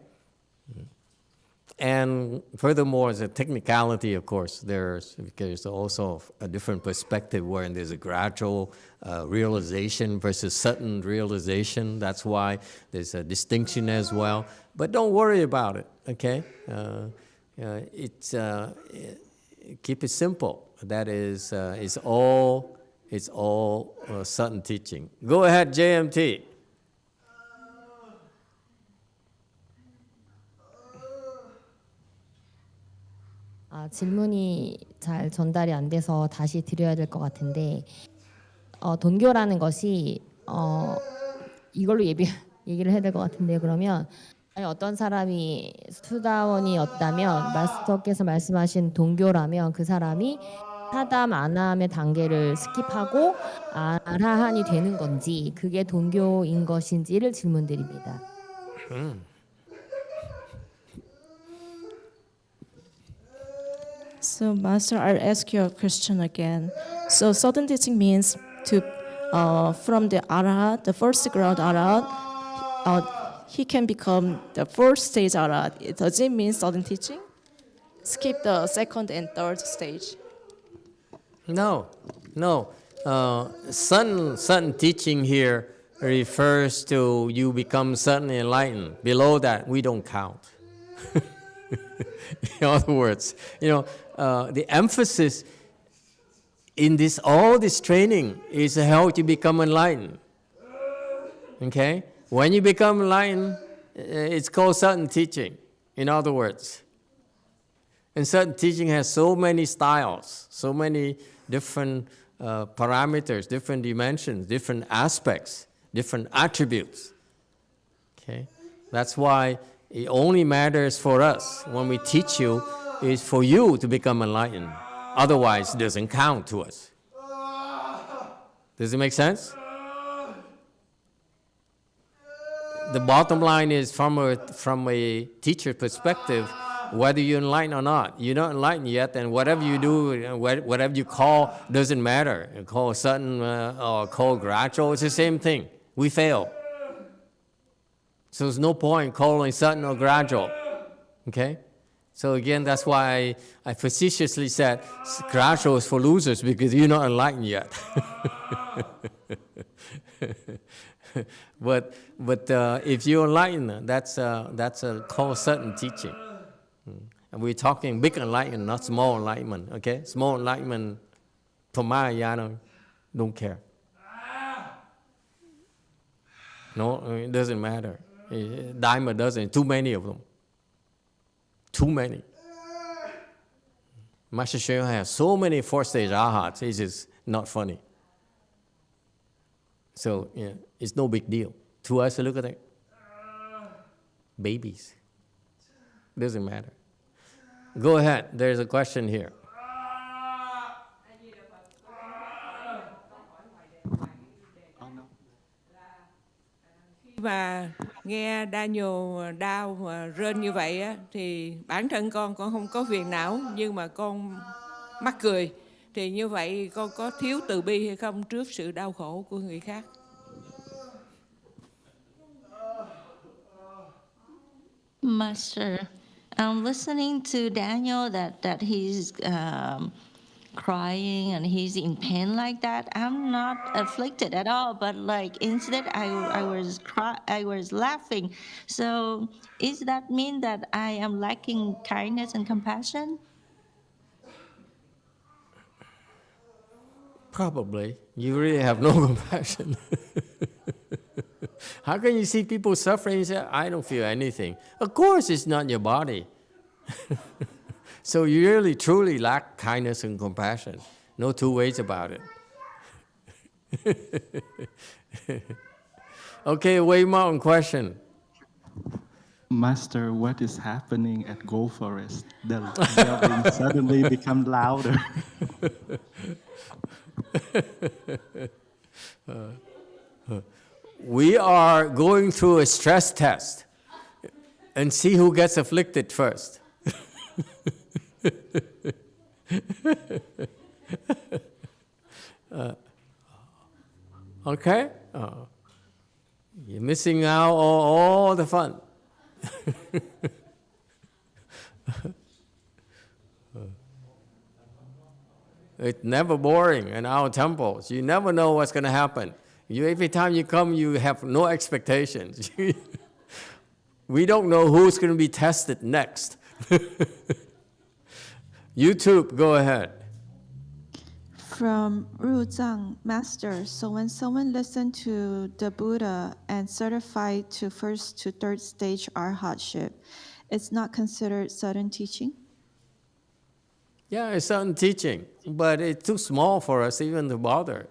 And furthermore, as a technicality, of course, there's also a different perspective where there's a gradual realization versus sudden realization. That's why there's a distinction as well. But don't worry about it, okay? Keep it simple. That is, it's all sudden teaching. Go ahead, JMT. 질문이 잘 전달이 안 돼서 다시 드려야 될 것 같은데, 돈교라는 것이 이걸로 얘기를 해야 될 것 같은데, 그러면 어떤 사람이 수다원이었다면 마스터께서 말씀하신 동교라면 그 사람이 사담 아나함의 단계를 스킵하고 아라한이 되는 건지, 그게 동교인 것인지를 질문드립니다. So, Master, I'll ask you a question again. So, sudden teaching means to, from the Arhat, the first ground Arhat, he can become the first stage Arhat. Does it mean sudden teaching? Skip the second and third stage. No. Sudden teaching here refers to you become suddenly enlightened. Below that, we don't count. In other words, the emphasis in all this training is how to become enlightened. Okay? When you become enlightened, it's called sudden teaching, in other words. And sudden teaching has so many styles, so many different parameters, different dimensions, different aspects, different attributes. Okay? That's why it only matters for us when we teach you is for you to become enlightened. Otherwise, it doesn't count to us. Does it make sense? The bottom line is from a teacher perspective, whether you're enlightened or not. You're not enlightened yet, and whatever you do, whatever you call, doesn't matter. You call sudden or call gradual, it's the same thing. We fail. So there's no point calling sudden or gradual. Okay? So again, that's why I facetiously said gradual is for losers because you're not enlightened yet. But if you're enlightened, that's called sudden teaching. And we're talking big enlightenment, not small enlightenment. Okay? Small enlightenment, for Mahayana, don't care. No, it doesn't matter. Dime a dozen, too many of them. Too many. Master Hsien has so many fourth-stage arhats, it's just not funny. So yeah, it's no big deal. To us, look at it. Babies. Doesn't matter. Go ahead, there's a question here. Và nghe Daniel đau và rên như vậy á, thì bản thân con không có phiền não, nhưng mà con mắc cười. Thì như vậy con có thiếu từ bi hay không trước sự đau khổ của người khác? Master, I'm listening to Daniel that he's crying and he's in pain like that. I'm not afflicted at all, but like instead I was laughing. So does that mean that I am lacking kindness and compassion? Probably. You really have no compassion. How can you see people suffering and say, I don't feel anything? Of course it's not your body. So you really truly lack kindness and compassion. No two ways about it. Okay, Wei Mountain question. Master, what is happening at Gold Forest? The yelling suddenly become louder. We are going through a stress test and see who gets afflicted first. Okay? You're missing out all the fun. It's never boring in our temples. You never know what's going to happen. Every time you come, you have no expectations. We don't know who's going to be tested next. YouTube, go ahead. From Ruzang, Master, so when someone listens to the Buddha and certified to first to third stage arhatship, it's not considered sudden teaching? Yeah, it's certain teaching, but it's too small for us even to bother.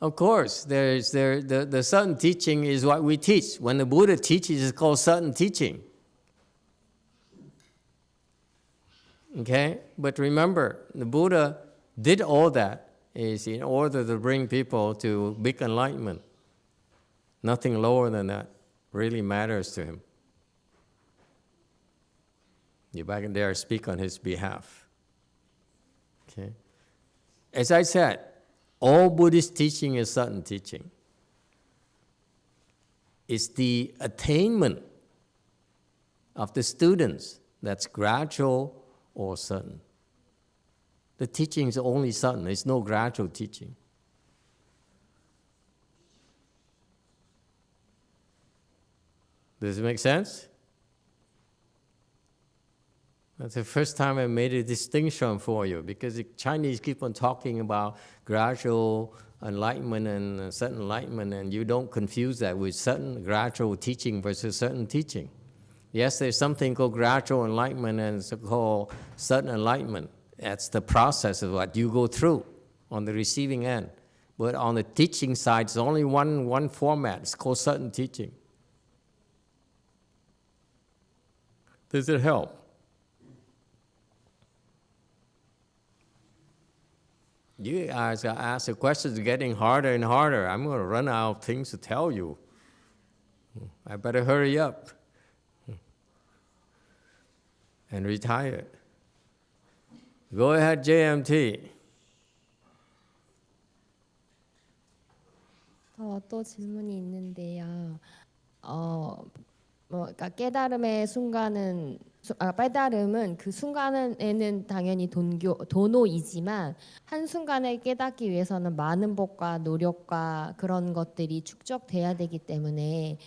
Of course, the certain teaching is what we teach. When the Buddha teaches, it's called certain teaching. Okay? But remember, the Buddha did all that is in order to bring people to big enlightenment. Nothing lower than that really matters to him. You back in there speak on his behalf. Okay? As I said, all Buddhist teaching is certain teaching. It's the attainment of the students that's gradual or certain. The teaching is only certain. There's no gradual teaching. Does it make sense? That's the first time I made a distinction for you, because the Chinese keep on talking about gradual enlightenment and certain enlightenment, and you don't confuse that with certain gradual teaching versus certain teaching. Yes, there's something called gradual enlightenment and it's called certain enlightenment. That's the process of what you go through on the receiving end. But on the teaching side, it's only one format. It's called certain teaching. Does it help? You guys ask the questions getting harder and harder. I'm going to run out of things to tell you. I better hurry up and retire. Go ahead, JMT. 또 질문이 있는데요. 그러니까 깨달음의 순간은 깨달음은 그 순간에는 당연히 도노이지만 한 순간에 깨닫기 위해서는 많은 법과 노력과 그런 것들이 축적돼야 되기 때문에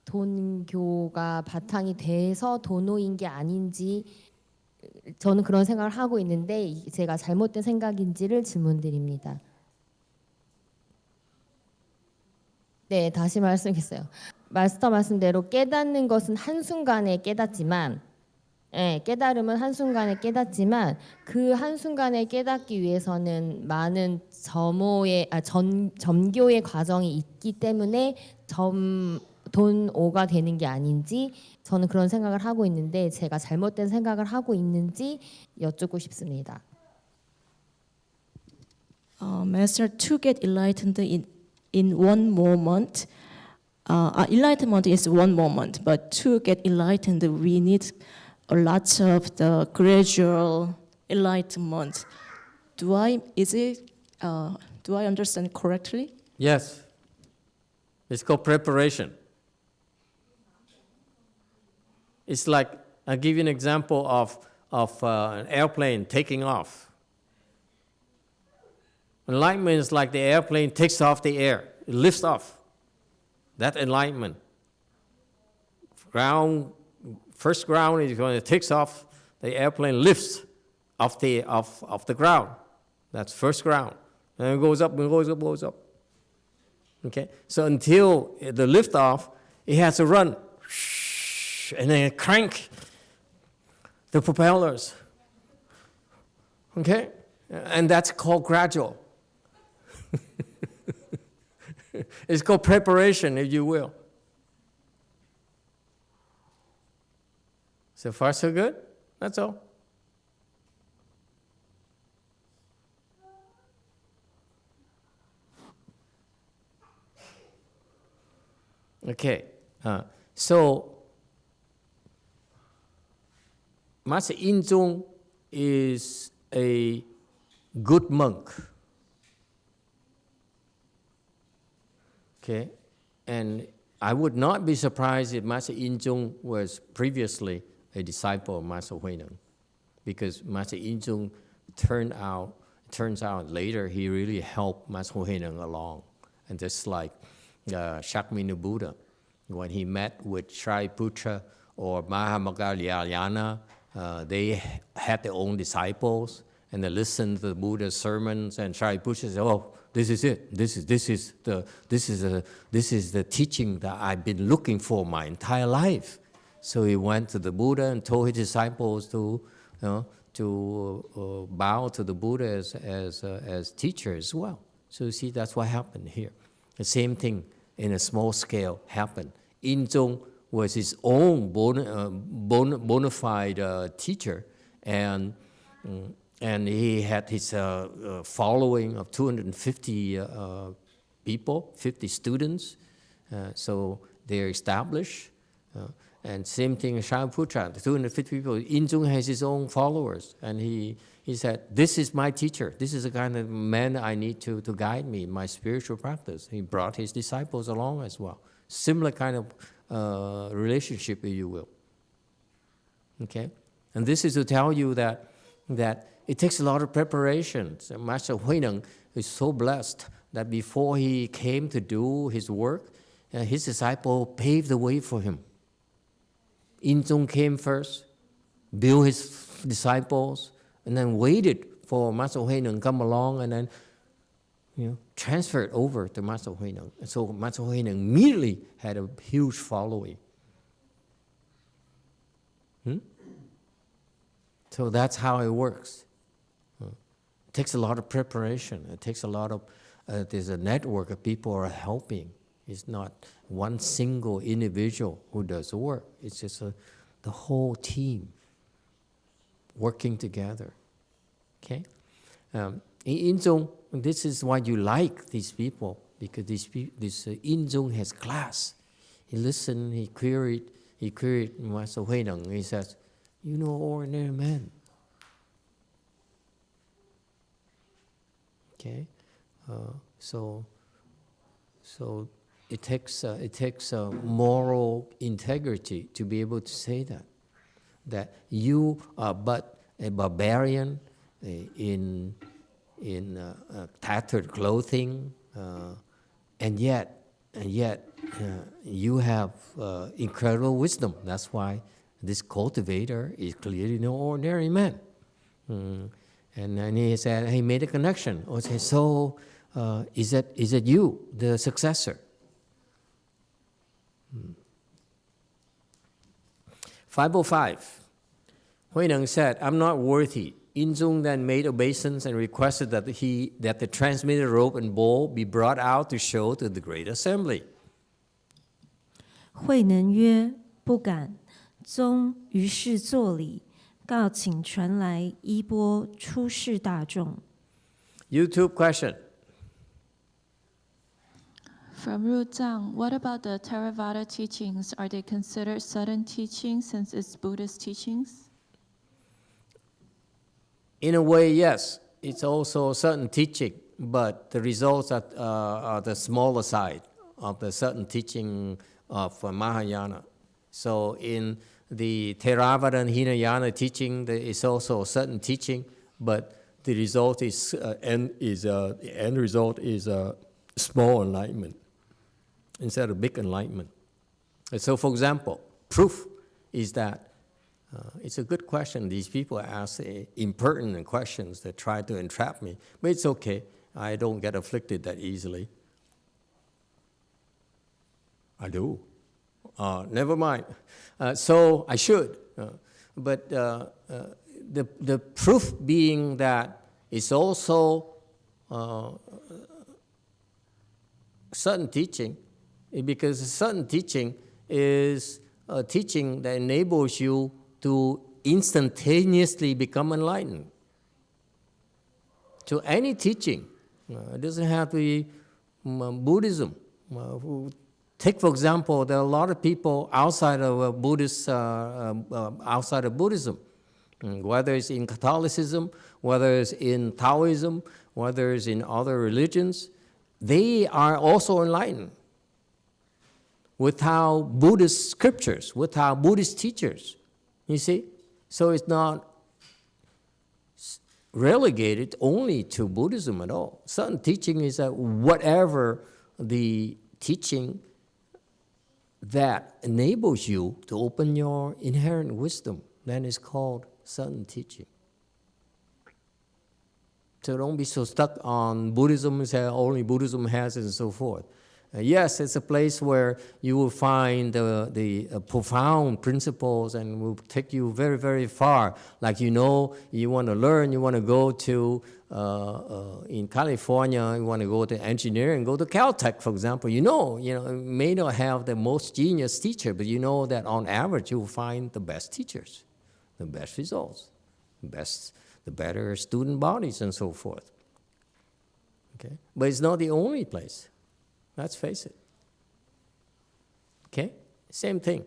돈교가 바탕이 돼서 도노인 게 아닌지 저는 그런 생각을 하고 있는데 제가 잘못된 생각인지를 질문드립니다. 네, 다시 말씀하겠어요. 마스터 말씀대로 깨닫는 것은 한순간에 깨닫지만, 예, 깨달음은 한순간에 깨닫지만 그 한순간에 깨닫기 위해서는 많은 점교의 과정이 있기 때문에 돈오가 되는 게 아닌지 저는 그런 생각을 하고 있는데 제가 잘못된 생각을 하고 있는지 여쭙고 싶습니다. Master, to get enlightened in one moment, enlightenment is one moment, but to get enlightened, we need a lot of the gradual enlightenment. Do I understand correctly? Yes. It's called preparation. It's like, I'll give you an example of an airplane taking off. Enlightenment is like the airplane takes off the air, it lifts off. That enlightenment. First ground is when it takes off, the airplane lifts off the ground. That's first ground. And it goes up and goes up, goes up. Okay? So until the lift off, it has to run. And then crank the propellers. Okay? And that's called gradual. It's called preparation, if you will. So far, so good? That's all. Okay. So, Master Inzong is a good monk. Okay, and I would not be surprised if Master Inzong was previously a disciple of Master Huineng, because Master Inzong turns out later he really helped Master Huineng along, and just like Shakminu Buddha, when he met with Shariputra or Mahamoggaliyana, they had their own disciples, and they listened to the Buddha's sermons, and Shariputra said, "Oh, this is it. This is the teaching that I've been looking for my entire life." So he went to the Buddha and told his disciples to bow to the Buddha as teacher as well. So you see, that's what happened here. The same thing in a small scale happened. Inzong was his own bona fide teacher, and he had his following of 250 people, 50 students. So they're established. And same thing in Shariputra, the 250 people. Inzong has his own followers. And he said, "This is my teacher. This is the kind of man I need to guide me in my spiritual practice." He brought his disciples along as well. Similar kind of relationship, if you will. Okay? And this is to tell you that it takes a lot of preparation. So Master Huineng is so blessed that before he came to do his work, his disciple paved the way for him. Inzong came first, built his disciples, and then waited for Master Huineng to come along, and then transferred over to Master Huineng. And so Master Huineng immediately had a huge following. So that's how it works. It takes a lot of preparation. It takes a lot of, there's a network of people who are helping. It's not one single individual who does the work. It's just the whole team working together. Okay? In Inzong, this is why you like these people, because this Inzong has class. He listened, he queried Master Huineng. He says, ordinary man. Okay? So it takes moral integrity to be able to say that you are but a barbarian in tattered clothing, and yet you have incredible wisdom. That's why this cultivator is clearly no ordinary man. And then he said, he made a connection. Is it you, the successor? 505. Huineng said, I'm not worthy. Inzung then made obeisance and requested that the transmitted robe and bowl be brought out to show to the great assembly. 慧能曰：“不敢。”宗于是作礼，告请传来衣钵出示大众。YouTube question. From Ru Zhang, what about the Theravada teachings? Are they considered sudden teachings since it's Buddhist teachings? In a way, yes. It's also a certain teaching, but the results are the smaller side of the certain teaching of Mahayana. So in the Theravada and Hinayana teaching, there is also a certain teaching, but the result is the end result is a small enlightenment instead of big enlightenment. And so, for example, proof is that it's a good question. These people ask impertinent questions that try to entrap me, but it's okay. I don't get afflicted that easily. I do. Never mind. So I should. But the proof being that it's also certain teaching, because certain teaching is a teaching that enables you to instantaneously become enlightened. So any teaching, it doesn't have to be Buddhism. Take, for example, there are a lot of people outside of outside of Buddhism, whether it's in Catholicism, whether it's in Taoism, whether it's in other religions, they are also enlightened without Buddhist scriptures, without Buddhist teachers. You see? So it's not relegated only to Buddhism at all. Certain teaching is that whatever the teaching that enables you to open your inherent wisdom, then is called certain teaching. So don't be so stuck on Buddhism and say only Buddhism has it and so forth. Yes, it's a place where you will find the profound principles and will take you very, very far. Like you want to learn, you want to go to, in California, you want to go to engineering, go to Caltech, for example. You may not have the most genius teacher, but you know that on average you will find the best teachers, the best results, the better student bodies and so forth. Okay? But it's not the only place. Let's face it. Okay? Same thing.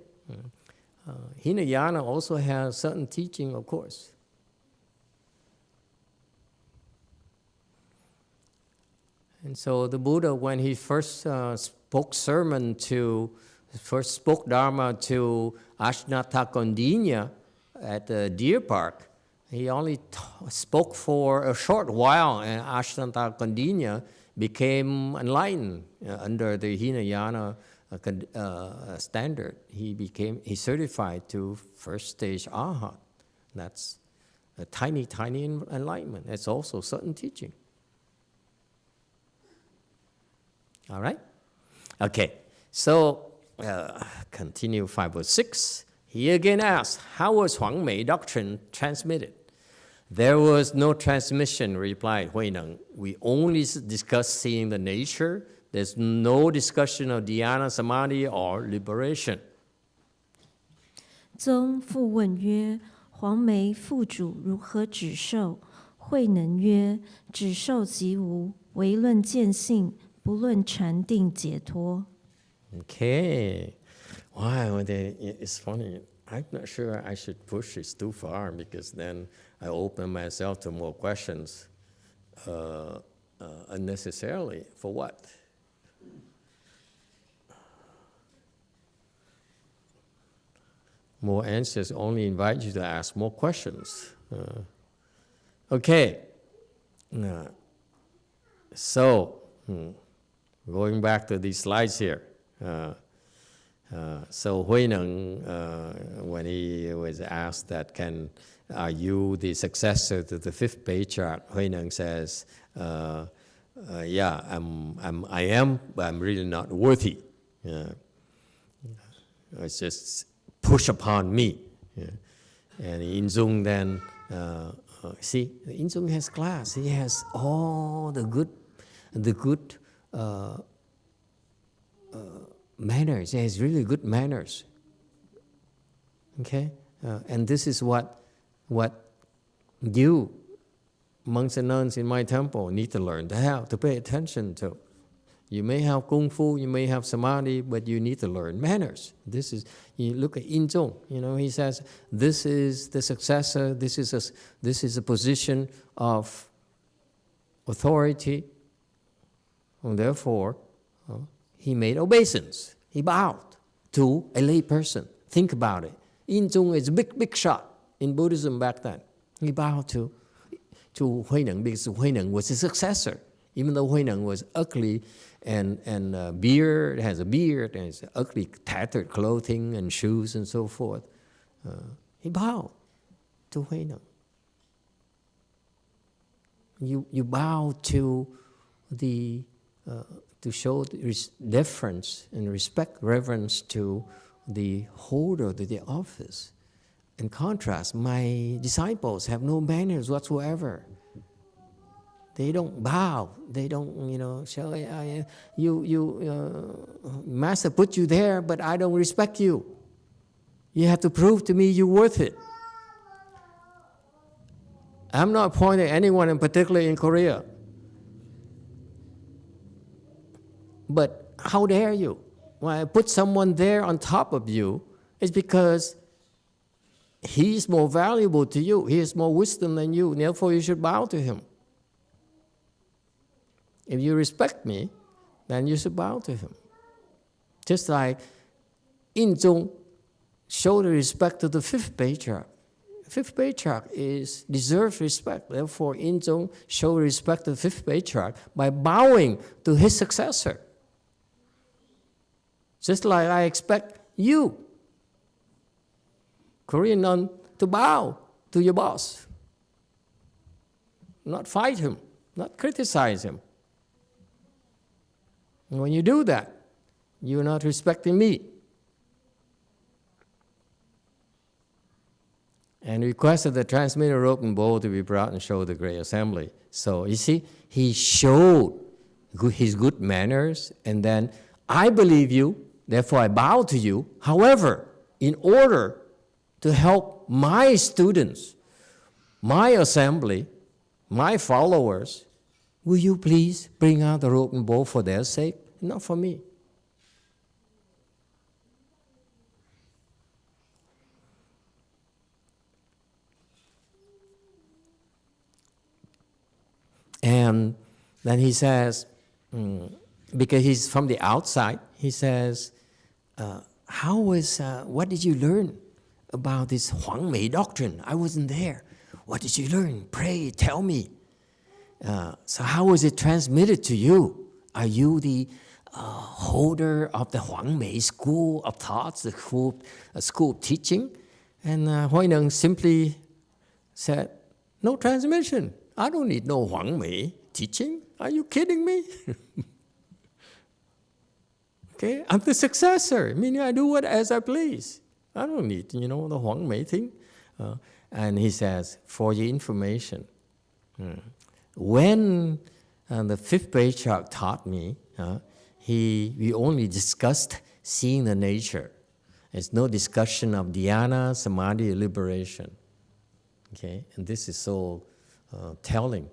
Hinayana also has certain teaching, of course. And so the Buddha, when he first spoke Dharma to Ashnata Kondinya at the deer park, he only spoke for a short while, and Ashnata Kondinya became enlightened under the Hinayana standard. He certified to first stage Arhat. That's a tiny, tiny enlightenment. It's also certain teaching. All right? Okay, so continue 506. He again asked, how was Huangmei doctrine transmitted? There was no transmission, replied Huineng. We only discussed seeing the nature. There's no discussion of dhyana, samadhi, or liberation. 宗复问曰：“黄梅父主如何指受？”慧能曰：“指受即无，唯论见性，不论禅定解脱。” Okay. Wow, it's funny. I'm not sure I should push this too far because then I open myself to more questions unnecessarily. For what? More answers only invite you to ask more questions. Okay. So, going back to these slides here. So Huineng, when he was asked that, are you the successor to the fifth patriarch? Huineng says, yeah, I am, but I'm really not worthy. It's just push upon me. Yeah. And Inzung then, see, Inzung has class. He has all the good manners. He has really good manners. Okay, and this is what you, monks and nuns in my temple, need to learn to pay attention to. You may have kung fu, you may have samadhi, but you need to learn manners. This is, you look at Inzong, he says, this is the successor, this is a position of authority, and therefore, he made obeisance. He bowed to a lay person. Think about it. Inzong is a big shot in Buddhism back then. He bowed to Huineng because Huineng was his successor. Even though Huineng was ugly and has a beard and has ugly tattered clothing and shoes and so forth, he bowed to Huineng. You bow to to show deference and respect, reverence to the holder of the office. In contrast, my disciples have no manners whatsoever. They don't bow. They don't, Master put you there, but I don't respect you. You have to prove to me you're worth it. I'm not pointing at anyone in particular in Korea. But how dare you? When I put someone there on top of you, it's because he's more valuable to you. He has more wisdom than you. Therefore, you should bow to him. If you respect me, then you should bow to him. Just like Inzong showed respect to the fifth patriarch. Fifth patriarch deserves respect. Therefore, Inzong showed respect to the fifth patriarch by bowing to his successor. Just like I expect you, Korean nun, to bow to your boss. Not fight him, not criticize him. And when you do that, you're not respecting me. And requested the transmitter rope and bowl to be brought and show the Great Assembly. So you see, he showed his good manners, and then I believe you, therefore I bow to you. However, in order to help my students, my assembly, my followers, will you please bring out the rope and bowl for their sake, not for me? And then he says, because he's from the outside, he says, what did you learn about this Huang Mei doctrine? I wasn't there. What did you learn? Pray, tell me. So how was it transmitted to you? Are you the holder of the Huang Mei school of thoughts, the school of teaching? And Huineng simply said, no transmission. I don't need no Huang Mei teaching. Are you kidding me? Okay, I'm the successor, meaning I do as I please. I don't need, the Huang Mei thing. And he says, for your information, when the fifth patriarch taught me, we only discussed seeing the nature. There's no discussion of dhyana, samadhi, liberation. Okay, and this is so telling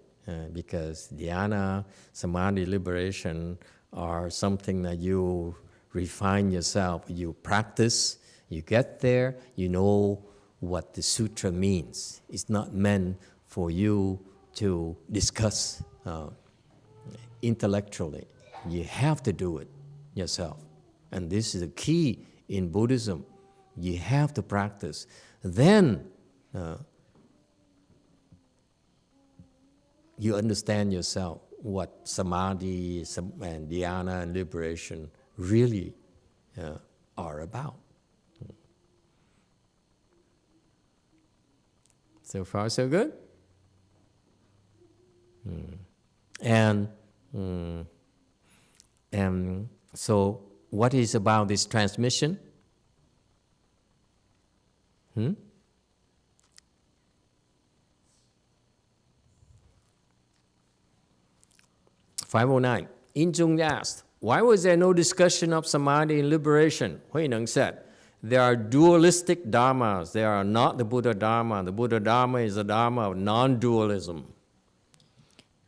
because dhyana, samadhi, liberation are something that you refine yourself. You practice, you get there, you know what the sutra means. It's not meant for you to discuss intellectually. You have to do it yourself. And this is the key in Buddhism. You have to practice. Then you understand yourself what samadhi and dhyana and liberation really are about. So far, so good? And so what is about this transmission? 509. Injung asked, why was there no discussion of samadhi and liberation? Huineng said, there are dualistic dharmas. They are not the Buddha Dharma. The Buddha Dharma is the Dharma of non-dualism.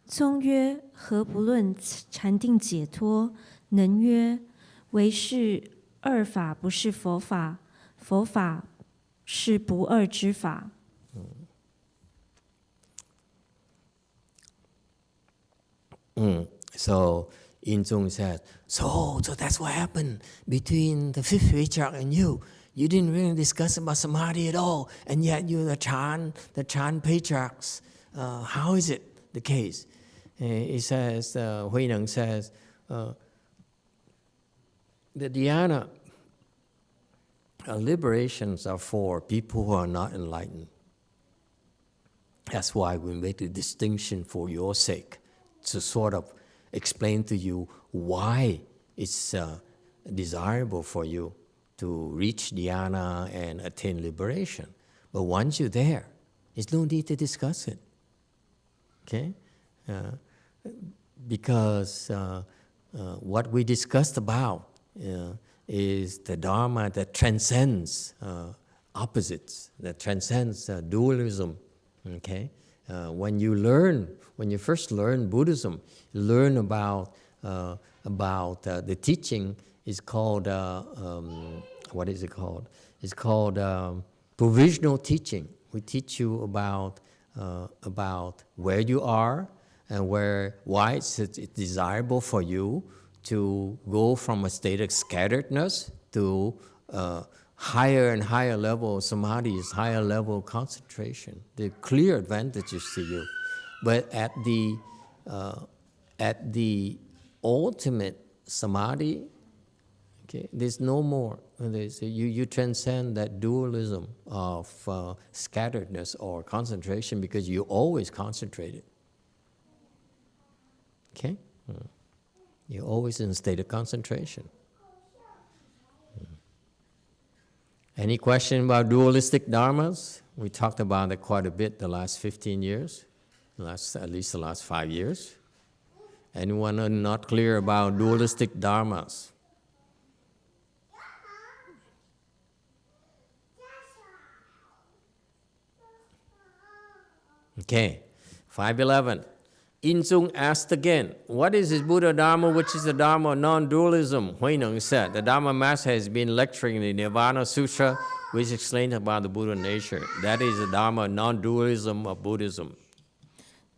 宗曰：何不论禅定解脱？能曰：唯是二法，不是佛法。佛法是不二之法。So Injung said, so that's what happened between the fifth Patriarch and you. You didn't really discuss about samadhi at all, and yet you're the Chan Patriarchs. How is it the case? It says, Huineng says, the dhyana liberations are for people who are not enlightened. That's why we make the distinction for your sake, to sort of explain to you why it's desirable for you to reach dhyana and attain liberation. But once you're there, there's no need to discuss it. Okay? Because what we discussed about is the Dharma that transcends opposites, that transcends dualism. Okay? When you first learn Buddhism, you learn about the teaching is called, what is it called? It's called provisional teaching. We teach you about where you are and why it's desirable for you to go from a state of scatteredness to higher and higher level of samadhis, higher level of concentration. There are clear advantages to you. But at the ultimate samadhi, okay, there's no more. You transcend that dualism of scatteredness or concentration because you always concentrated. Okay? You're always in a state of concentration. Any question about dualistic dharmas? We talked about it quite a bit the last 15 years, at least the last 5 years. Anyone not clear about dualistic dharmas? Okay, 511. Injung asked again, what is this Buddha Dharma, which is the Dharma of non-dualism? Huineng said, the Dharma Master has been lecturing in the Nirvana Sutra, which explains about the Buddha nature. That is the Dharma of non-dualism of Buddhism.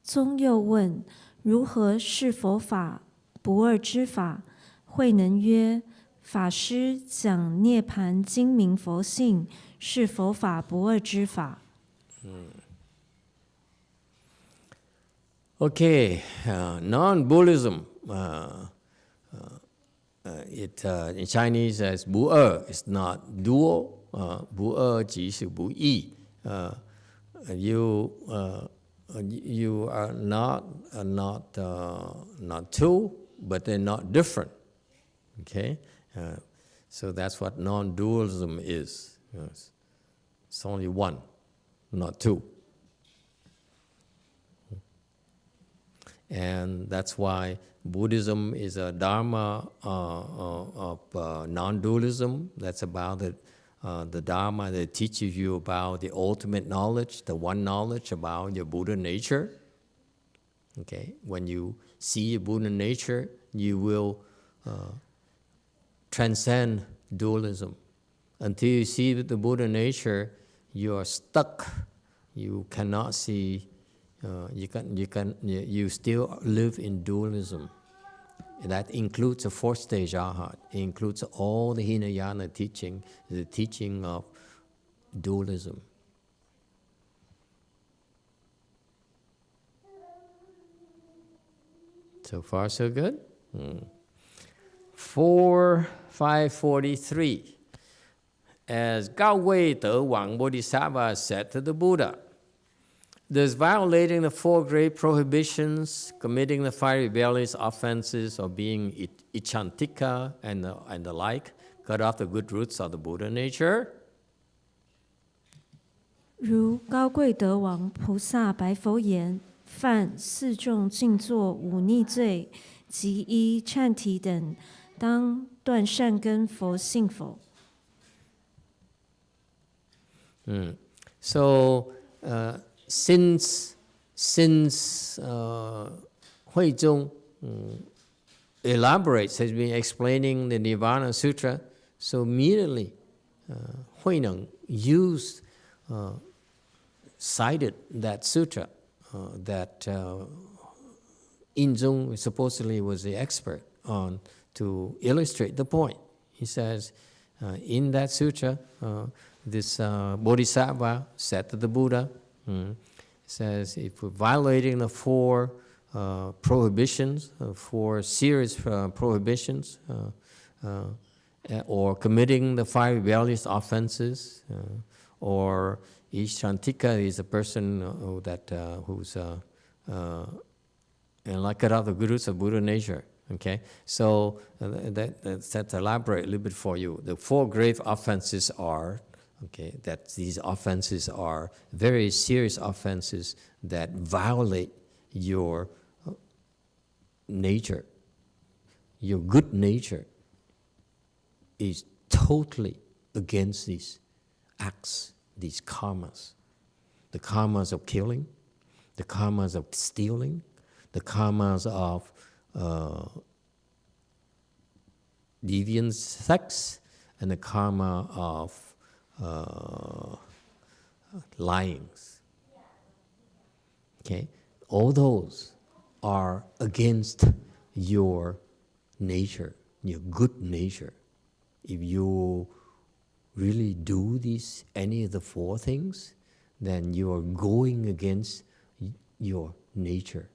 宗又问：如何是佛法不二之法？慧能曰：法师讲涅盘精明佛性，是佛法不二之法。Okay, non-Buddhism, in Chinese as 不二 is not dual. 不二即是不异. You are not two, but they're not different. Okay, so that's what non-dualism is. It's only one, not two. And that's why Buddhism is a dharma of non-dualism. That's about the dharma that teaches you about the ultimate knowledge, the one knowledge about your Buddha nature. Okay, when you see your Buddha nature, you will transcend dualism. Until you see the Buddha nature, you are stuck. You cannot see. You still live in dualism. That includes the fourth stage arhat. It includes all the Hinayana teaching, the teaching of dualism. So far, so good. 543. As Gao Wei De Wang Bodhisattva said to the Buddha, does violating the four great prohibitions, committing the 5 rebellious offenses, or being ichantika and the like, cut off the good roots of the Buddha nature? 如高贵德王菩萨白佛言：犯四众静坐忤逆罪及依忏提等，当断善根佛性否？ So since Huizong elaborates, has been explaining the Nirvana Sutra, so immediately Huineng cited that sutra that Inzong supposedly was the expert on to illustrate the point. He says, in that sutra, this Bodhisattva said to the Buddha, says, if we're violating the four prohibitions, four serious prohibitions, or committing the 5 rebellious offenses, or Ishrantika is a person who's and like other gurus of Buddha nature. Okay, so that's elaborate a little bit for you. The 4 grave offenses are, okay, that these offenses are very serious offenses that violate your nature. Your good nature is totally against these acts, these karmas. The karmas of killing, the karmas of stealing, the karmas of deviant sex, and the karma of lying. Okay, all those are against your nature, your good nature. If you really do any of the 4 things, then you are going against your nature.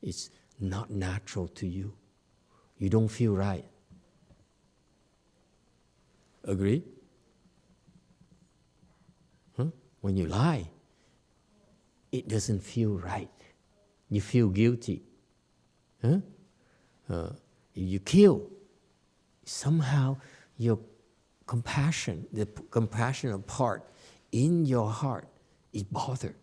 It's not natural to you. You don't feel right. Agree? Huh? When you lie, it doesn't feel right. You feel guilty. Huh? If you kill, somehow your compassion, the compassionate part in your heart is bothered.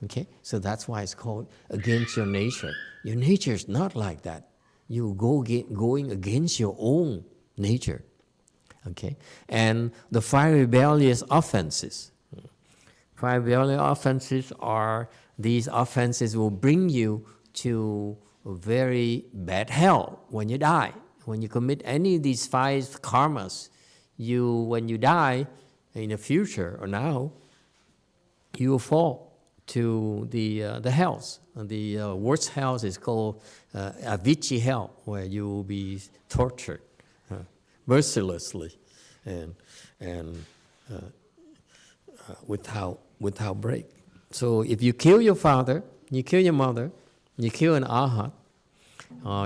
Okay? So that's why it's called against your nature. Your nature is not like that. You going against your own nature. Okay? And the 5 rebellious offenses. 5 rebellious offenses are, these offenses will bring you to a very bad hell when you die. When you commit any of these 5 karmas, when you die in the future or now, you will fall to the hells. The worst hell is called Avicii hell, where you will be tortured mercilessly and without break. So if you kill your father, you kill your mother, you kill an arhat,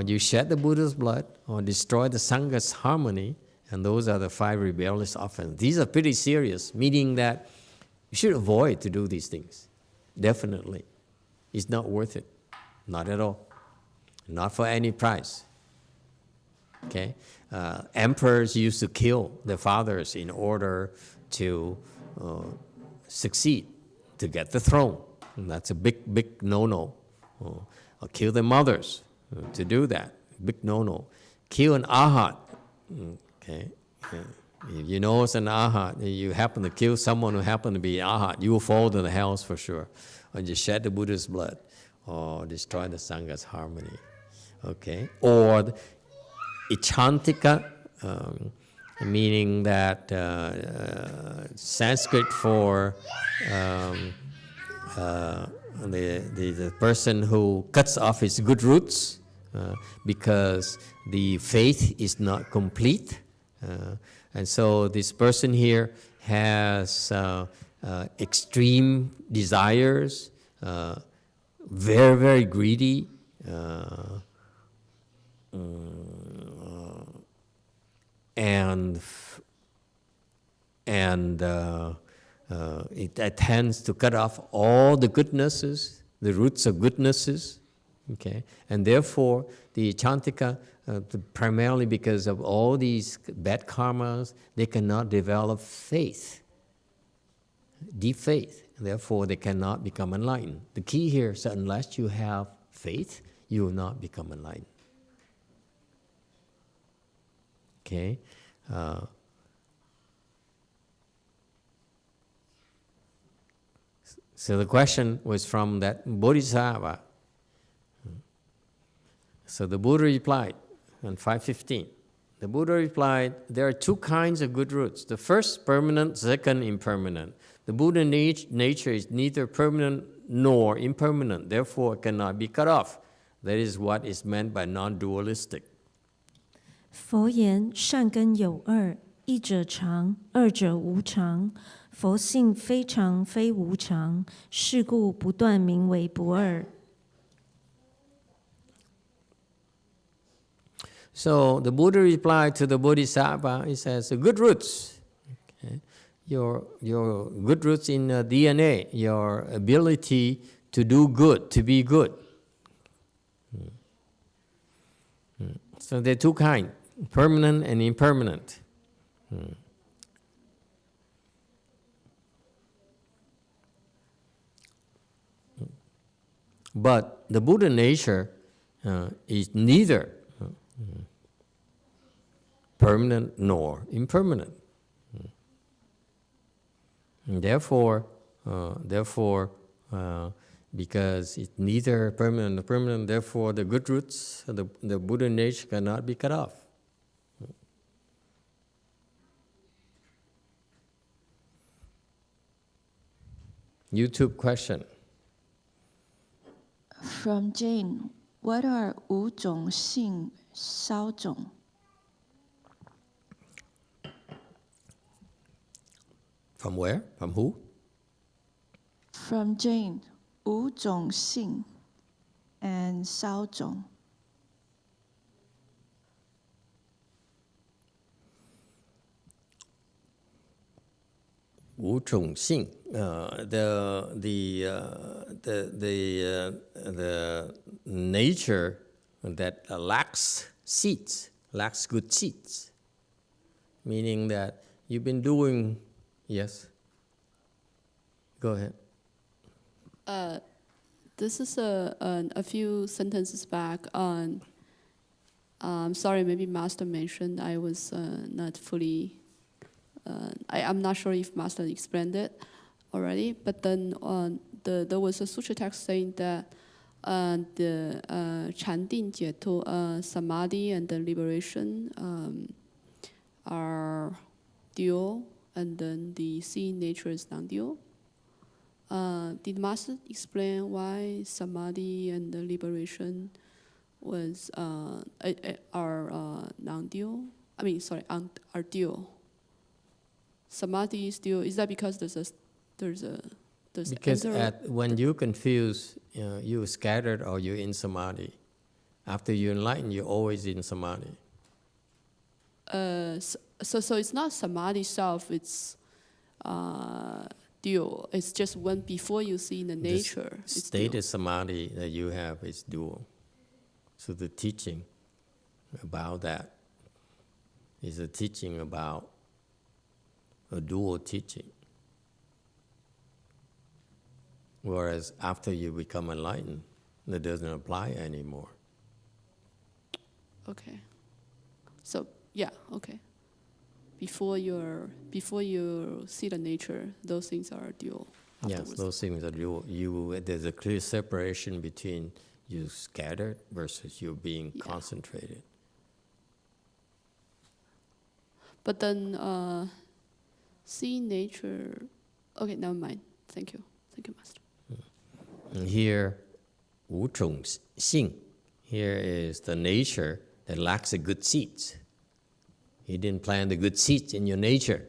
you shed the Buddha's blood, or destroy the Sangha's harmony, and those are the 5 rebellious offenses. These are pretty serious, meaning that you should avoid to do these things. Definitely. It's not worth it. Not at all. Not for any price. Okay? Emperors used to kill their fathers in order to succeed, to get the throne. And that's a big no-no. Or kill their mothers to do that. Big no-no. Kill an arhat. Okay? If you know it's an arhat, you happen to kill someone who happened to be an arhat, you will fall to the hells for sure. Or just shed the Buddha's blood, or destroy the Sangha's harmony. Okay? Or Ichantika, meaning that Sanskrit for the person who cuts off his good roots because the faith is not complete. And so this person here has extreme desires, very, very greedy, and it tends to cut off all the goodnesses, the roots of goodnesses, okay? And therefore, the Chantika, primarily because of all these bad karmas, they cannot develop faith. deep faith. Therefore, they cannot become enlightened. The key here is that unless you have faith, you will not become enlightened. Okay? So the question was from that Bodhisattva. So the Buddha replied on 515. The Buddha replied, there are two kinds of good roots. The first, permanent, second, impermanent. The Buddha nature is neither permanent nor impermanent, therefore it cannot be cut off. That is what is meant by non-dualistic. 佛言善根有二，一者常，二者无常。佛性非常非无常，是故不断名为不二。So the Buddha replied to the Bodhisattva, he says, good roots, okay? Your good roots in DNA, your ability to do good, to be good. So there are two kinds, permanent and impermanent. But the Buddha nature is neither permanent nor impermanent. And therefore, because it's neither permanent nor permanent, therefore the good roots, the Buddha nature cannot be cut off. YouTube question. From Jane, what are 五种性sáu种? From where? From who? From Jane, 五种性 and sáu种. Wu Chong Xing, the nature that lacks seeds, lacks good seeds, meaning that you've been doing, yes? Go ahead. This is a few sentences back on, sorry, maybe Master mentioned, I was not fully, I'm not sure if Master explained it already, but then there was a sutra text saying that the Chandin Jietu, Samadhi and the liberation are dual, and then the seeing nature is non-dual. Did Master explain why Samadhi and the liberation was are non-dual? I mean, sorry, are dual. Samadhi is dual. Is that because there's because when you confuse, you're scattered or you're in samadhi. After you enlighten, you're always in samadhi. So it's not samadhi itself. It's dual. It's just when before you see the nature. The state of samadhi that you have is dual. So the teaching about that is a teaching about a dual teaching. Whereas after you become enlightened, that doesn't apply anymore. Okay. So yeah, okay. Before you see the nature, those things are dual. Yes, those things are dual. There's a clear separation between you scattered versus you being concentrated. But then seeing nature, okay, never mind. Thank you, Master. And here, Wu Chong Xing, here is the nature that lacks the good seeds. You didn't plant the good seeds in your nature.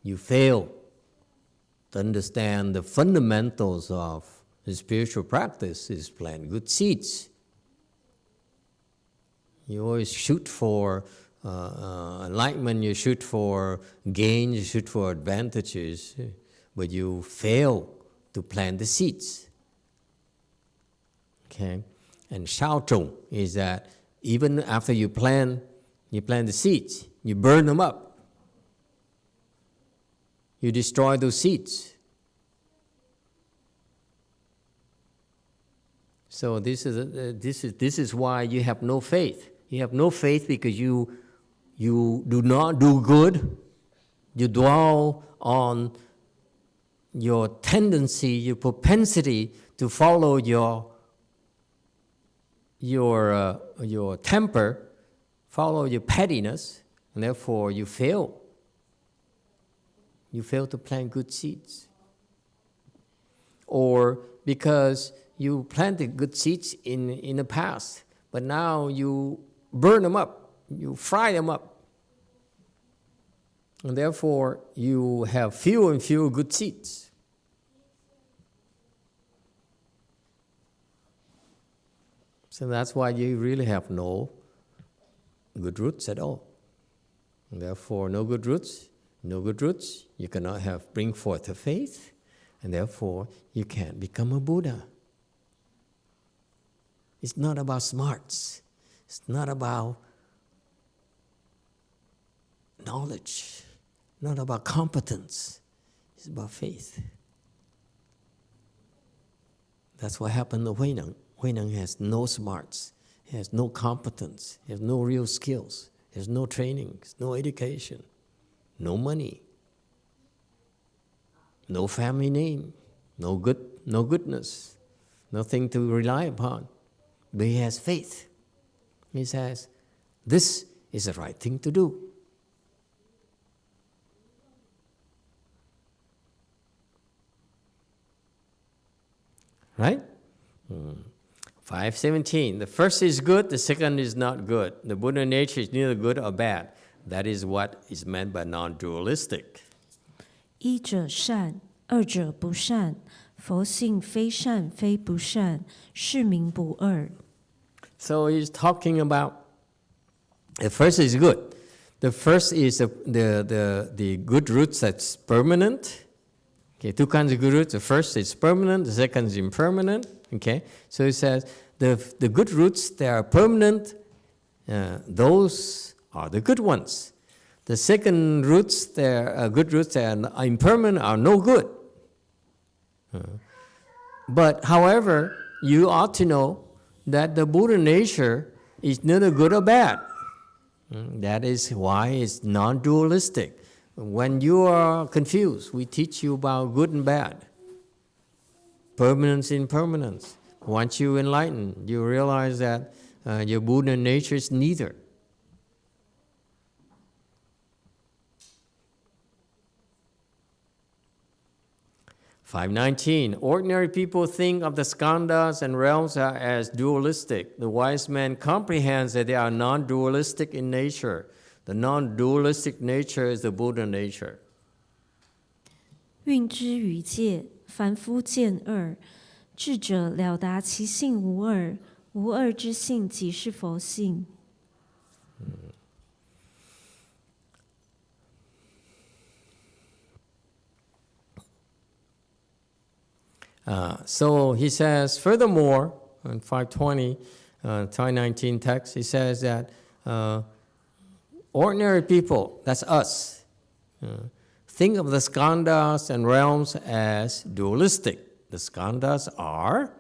You fail to understand the fundamentals of the spiritual practice is plant good seeds. You always shoot for enlightenment, you shoot for gains, you shoot for advantages, but you fail to plant the seeds. Okay, and Shao Zhong is that even after you plant the seeds, you burn them up. You destroy those seeds. So this is why you have no faith. You have no faith because you do not do good. You dwell on your tendency, your propensity to follow your temper, follow your pettiness, and therefore you fail. You fail to plant good seeds. Or because you planted good seeds in the past, but now you burn them up, you fry them up. And therefore, you have fewer and fewer good seeds. So that's why you really have no good roots at all. And therefore, no good roots, you cannot bring forth a faith, and therefore, you can't become a Buddha. It's not about smarts. It's not about knowledge. Not about competence. It's about faith. That's what happened to Huineng. Huineng has no smarts. He has no competence. He has no real skills. He has no training, no education, no money, no family name, no goodness, nothing to rely upon. But he has faith. He says, this is the right thing to do. Right? 517. The first is good, the second is not good. The Buddha nature is neither good or bad. That is what is meant by non-dualistic. 一者善，二者不善。佛性非善非不善，是名不二。 So he's talking about the first is good. The first is the good roots that's permanent. Okay, two kinds of good roots. The first is permanent, the second is impermanent. Okay, so he says the good roots that are permanent, those are the good ones. The second roots, good roots that are impermanent are no good. But however, you ought to know that the Buddha nature is neither good or bad. That is why it's non-dualistic. When you are confused, we teach you about good and bad, permanence and impermanence. Once you enlighten, you realize that your Buddha nature is neither. (519) Ordinary people think of the skandhas and realms as dualistic. The wise man comprehends that they are non-dualistic in nature. The non-dualistic nature is the Buddha nature. 运之于界，凡夫见二，智者了达其性无二，无二之性即是佛性。So he says, furthermore, in 520, 519 text, he says that ordinary people, that's us, think of the skandhas and realms as dualistic. The skandhas are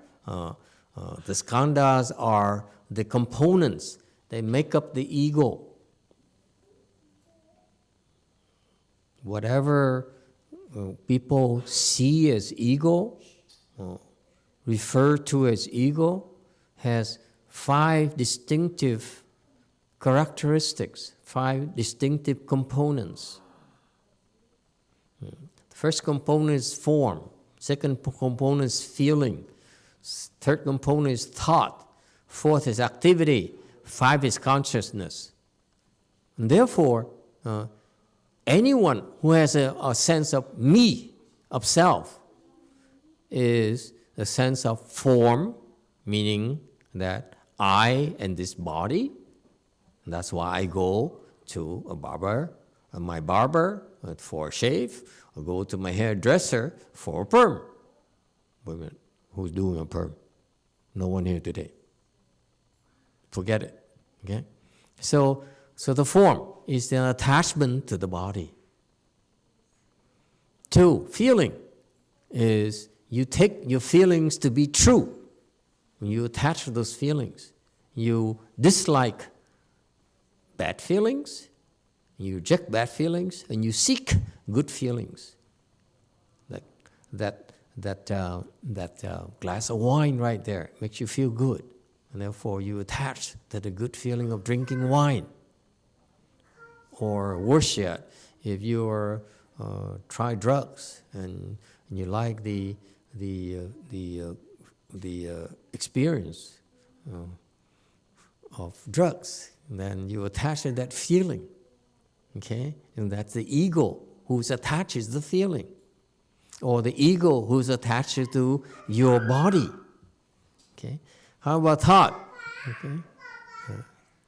the components. They make up the ego. Whatever people see as ego, refer to as ego, has 5 distinctive characteristics, 5 distinctive components. The first component is form, second component is feeling, third component is thought, fourth is activity, 5 is consciousness. And therefore, anyone who has a sense of me, of self, is a sense of form, meaning that I and this body. And that's why I go to my barber for a shave, or go to my hairdresser for a perm. Wait a minute, who's doing a perm? No one here today. Forget it, okay? So the form is the attachment to the body. 2, feeling is you take your feelings to be true. when you attach to those feelings, you dislike bad feelings, you reject bad feelings, and you seek good feelings. Like that glass of wine right there makes you feel good, and therefore you attach to the good feeling of drinking wine. Or worse yet, if you try drugs and you like the experience of drugs, then you attach to that feeling, okay? And that's the ego who's attached to the feeling, or the ego who's attached to your body, okay? How about thought? Okay,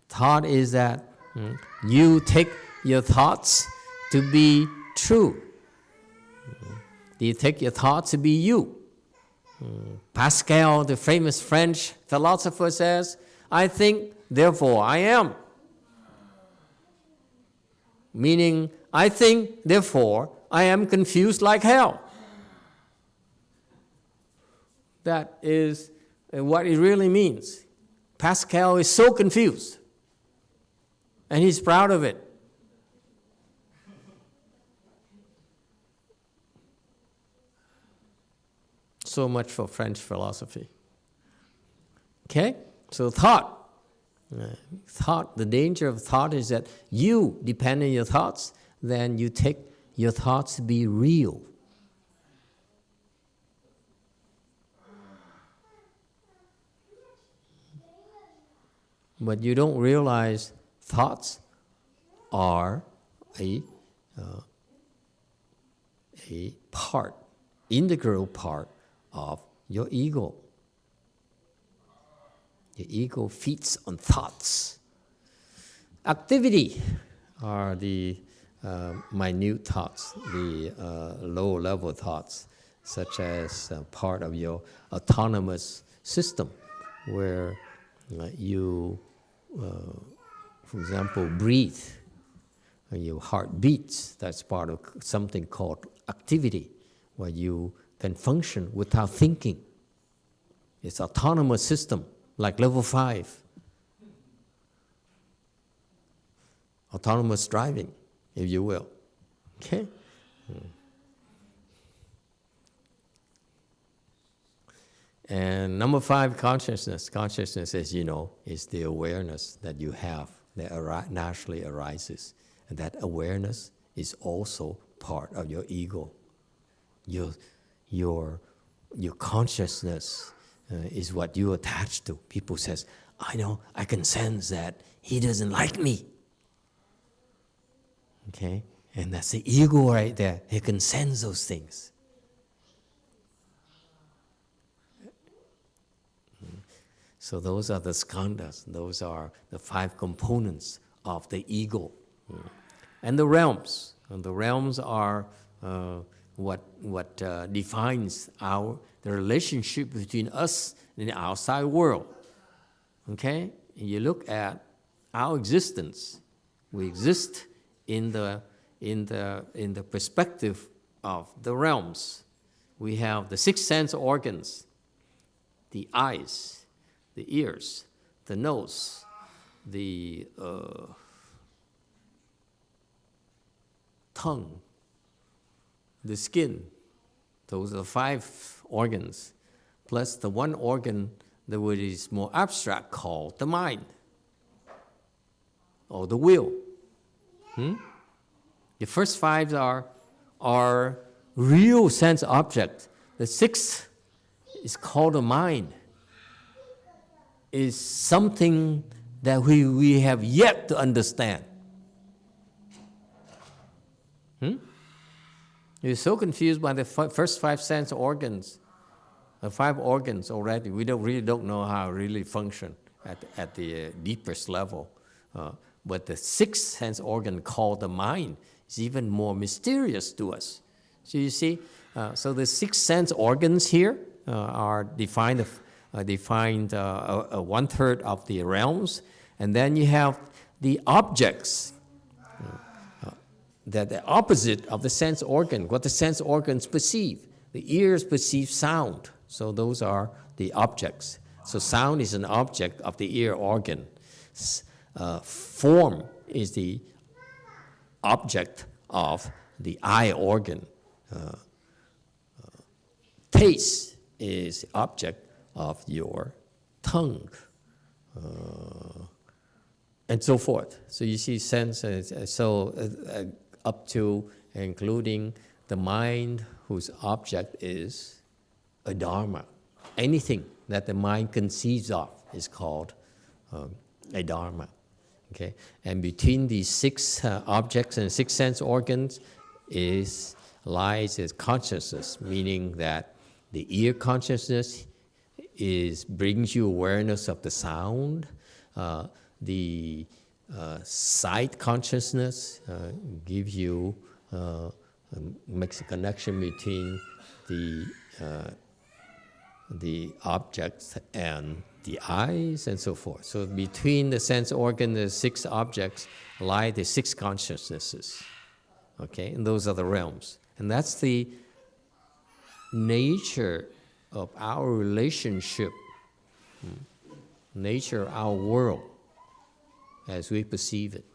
thought is that you take your thoughts to be true. You take your thoughts to be you. Pascal, the famous French philosopher, says, "I think, therefore I am." Meaning, I think, therefore I am confused like hell. That is what it really means. Pascal is so confused, and he's proud of it. So much for French philosophy. Okay? So thought, the danger of thought is that you depend on your thoughts, then you take your thoughts to be real. But you don't realize thoughts are a part, integral part of your ego. The ego feeds on thoughts. Activity are the minute thoughts, the low-level thoughts, such as part of your autonomous system, where you, for example, breathe, and your heart beats. That's part of something called activity, where you can function without thinking. It's autonomous system, like level 5. Autonomous driving, if you will. Okay? And number 5, consciousness. Consciousness, as you know, is the awareness that you have that naturally arises. And that awareness is also part of your ego. Your consciousness is what you attach to. People says, I know, I can sense that he doesn't like me. Okay? And that's the ego right there. He can sense those things. So those are the skandhas. Those are the 5 components of the ego. And the realms. And the realms are what defines the relationship between us and the outside world. Okay? And you look at our existence. We exist in the perspective of the realms. We have the 6 sense organs, the eyes, the ears, the nose, the tongue, the skin. Those are 5 organs, plus the 1 organ that is more abstract called the mind, or the will. The first 5 are real sense objects. The 6th is called the mind. Is something that we have yet to understand. You're so confused by the first 5 sense organs, the 5 organs already. We really don't know how it really function at the deepest level. But the 6th sense organ called the mind is even more mysterious to us. So you see, so the 6 sense organs here are defined 1/3 of the realms, and then you have the objects that the opposite of the sense organ, what the sense organs perceive. The ears perceive sound, so those are the objects. So sound is an object of the ear organ. Form is the object of the eye organ. Taste is the object of your tongue. And so forth. So you see sense, up to including the mind whose object is a dharma. Anything that the mind conceives of is called a dharma. Okay? And between these six objects and six sense organs lies consciousness, meaning that the ear consciousness brings you awareness of the sound. The sight consciousness gives you, makes a connection between the objects and the eyes and so forth. So between the sense organ, the six objects lie the six consciousnesses. Okay, and those are the realms. And that's the nature of our relationship, nature of our world, as we perceive it.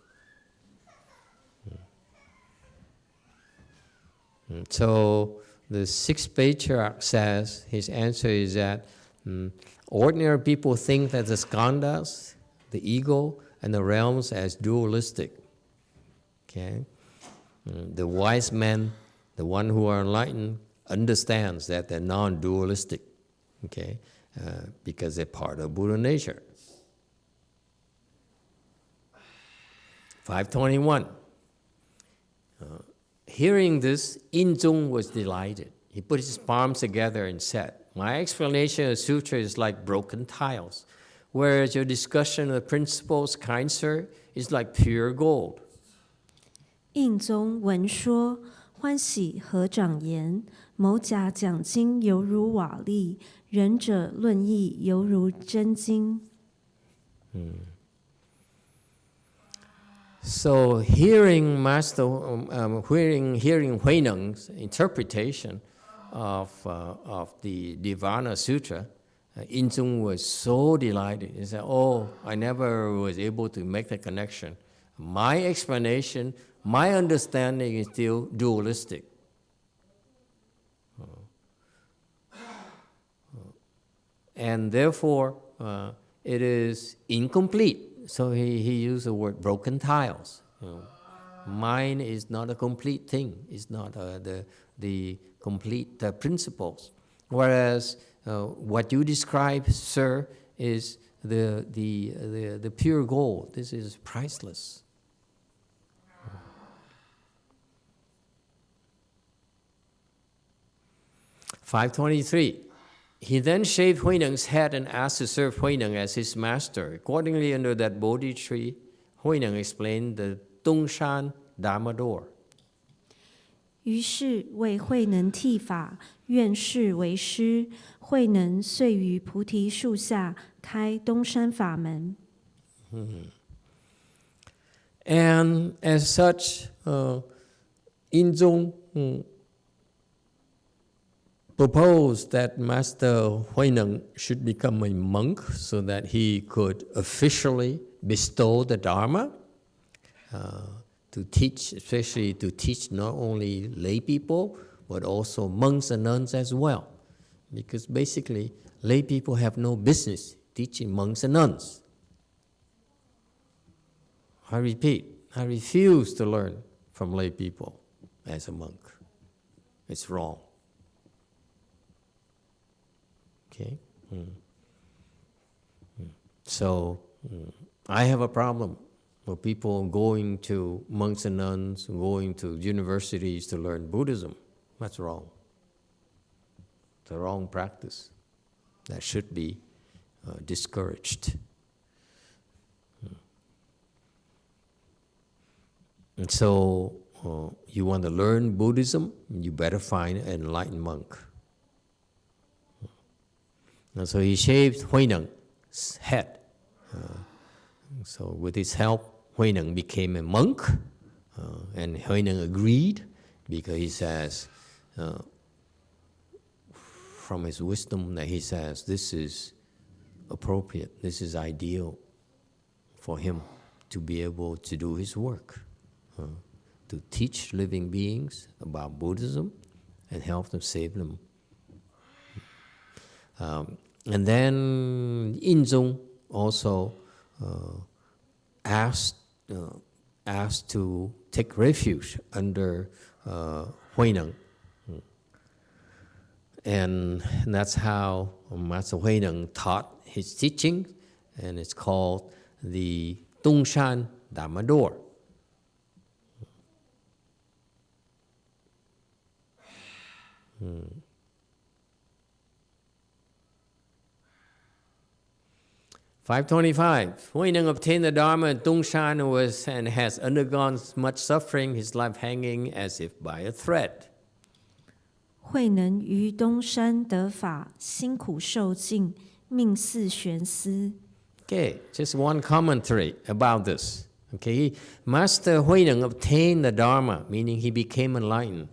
So the sixth patriarch says, his answer is that ordinary people think that the skandhas, the ego, and the realms as dualistic. Okay? The wise man, the one who are enlightened, understands that they're non-dualistic, okay? Because they're part of Buddha nature. 521. Hearing this, Inzong was delighted. He put his palms together and said, "My explanation of sutra is like broken tiles, whereas your discussion of the principles, kind sir, is like pure gold." 印宗闻说，欢喜合掌言：“某甲讲经犹如瓦砾，仁者论义犹如真金。” So hearing Huineng's interpretation of the Nirvana Sutra, Inzong was so delighted. He said, "Oh, I never was able to make the connection. My explanation, my understanding is still dualistic." And therefore, it is incomplete. So he used the word broken tiles. Mind is not a complete thing. It's not the complete principles. Whereas what you describe, sir, is the pure gold. This is priceless. "523. He then shaved Huineng's head and asked to serve Huineng as his master. Accordingly, under that Bodhi tree, Huineng explained the Dongshan Dharma door. 于是为慧能剃发，愿世为师。慧能遂于菩提树下开东山法门。And as such, Inzong proposed that Master Huineng should become a monk so that he could officially bestow the Dharma to teach, especially to teach not only lay people, but also monks and nuns as well. Because basically, lay people have no business teaching monks and nuns. I repeat, I refuse to learn from lay people as a monk. It's wrong. Okay? So, I have a problem with people going to monks and nuns, going to universities to learn Buddhism. That's wrong. It's a wrong practice that should be discouraged. And so, you want to learn Buddhism, you better find an enlightened monk. And so he shaved Huineng's head. So with his help, Huineng became a monk, and Huineng agreed because he says, from his wisdom, that he says, this is appropriate. This is ideal for him to be able to do his work, to teach living beings about Buddhism and help them save them. And then Inzong also asked to take refuge under Huineng. And that's how Master Huineng taught his teaching, and it's called the Dongshan Dharma Door. Hmm. 525. Huineng obtained the Dharma in Dongshan and has undergone much suffering, his life hanging as if by a thread. 慧能于东山得法，辛苦受尽，命似悬丝。 Okay, just one commentary about this. Okay, Master Huineng obtained the Dharma, meaning he became enlightened,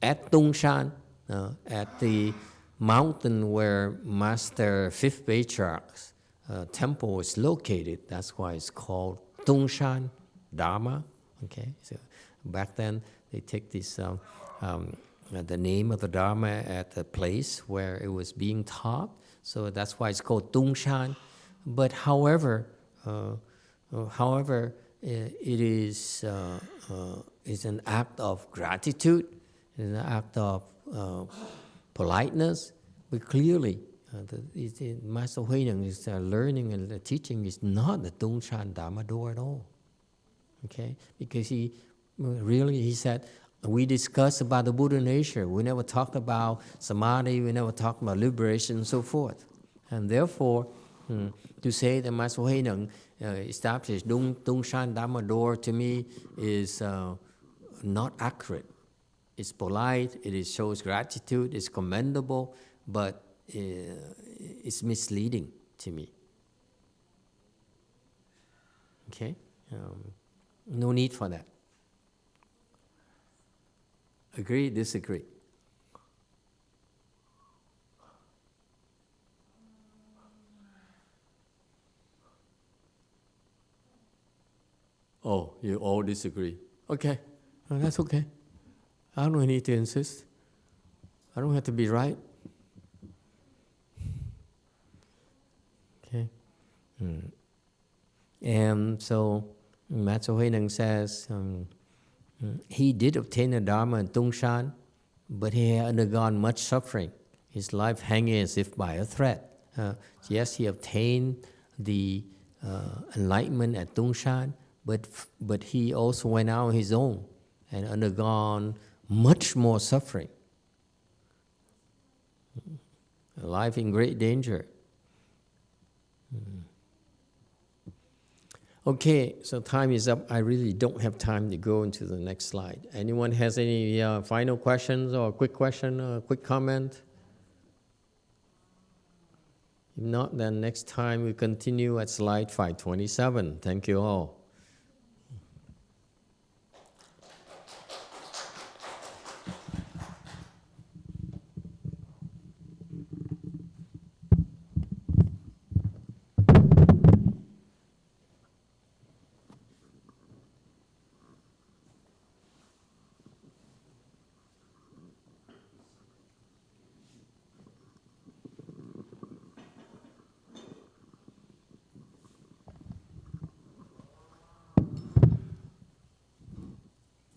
at Dongshan, at the mountain where Master Fifth Patriarch's temple is located. That's why it's called Dongshan Dharma. Okay, so back then they take this the name of the Dharma at the place where it was being taught. So that's why it's called Dongshan. But however, it is an act of gratitude, it's an act of politeness. But clearly, Master Huineng's learning and the teaching is not the Dongshan Dharma door at all. Okay, because he said, we discussed about the Buddha nature. We never talked about samadhi. We never talked about liberation and so forth. And therefore, to say that Master Huineng established Dongshan Dharma door to me is not accurate. It's polite. It shows gratitude. It's commendable, but it's misleading to me. Okay, no need for that. Agree, disagree? Oh, you all disagree. Okay, well, that's okay. I don't need to insist. I don't have to be right. Okay. And so Master Huineng says, he did obtain the Dharma in Dongshan, but he had undergone much suffering, his life hanging as if by a thread. Yes, he obtained the enlightenment at Dongshan, but he also went out on his own and undergone much more suffering. A life in great danger. Okay, so time is up. I really don't have time to go into the next slide. Anyone has any final questions or quick question or quick comment? If not, then next time we continue at slide 527. Thank you all.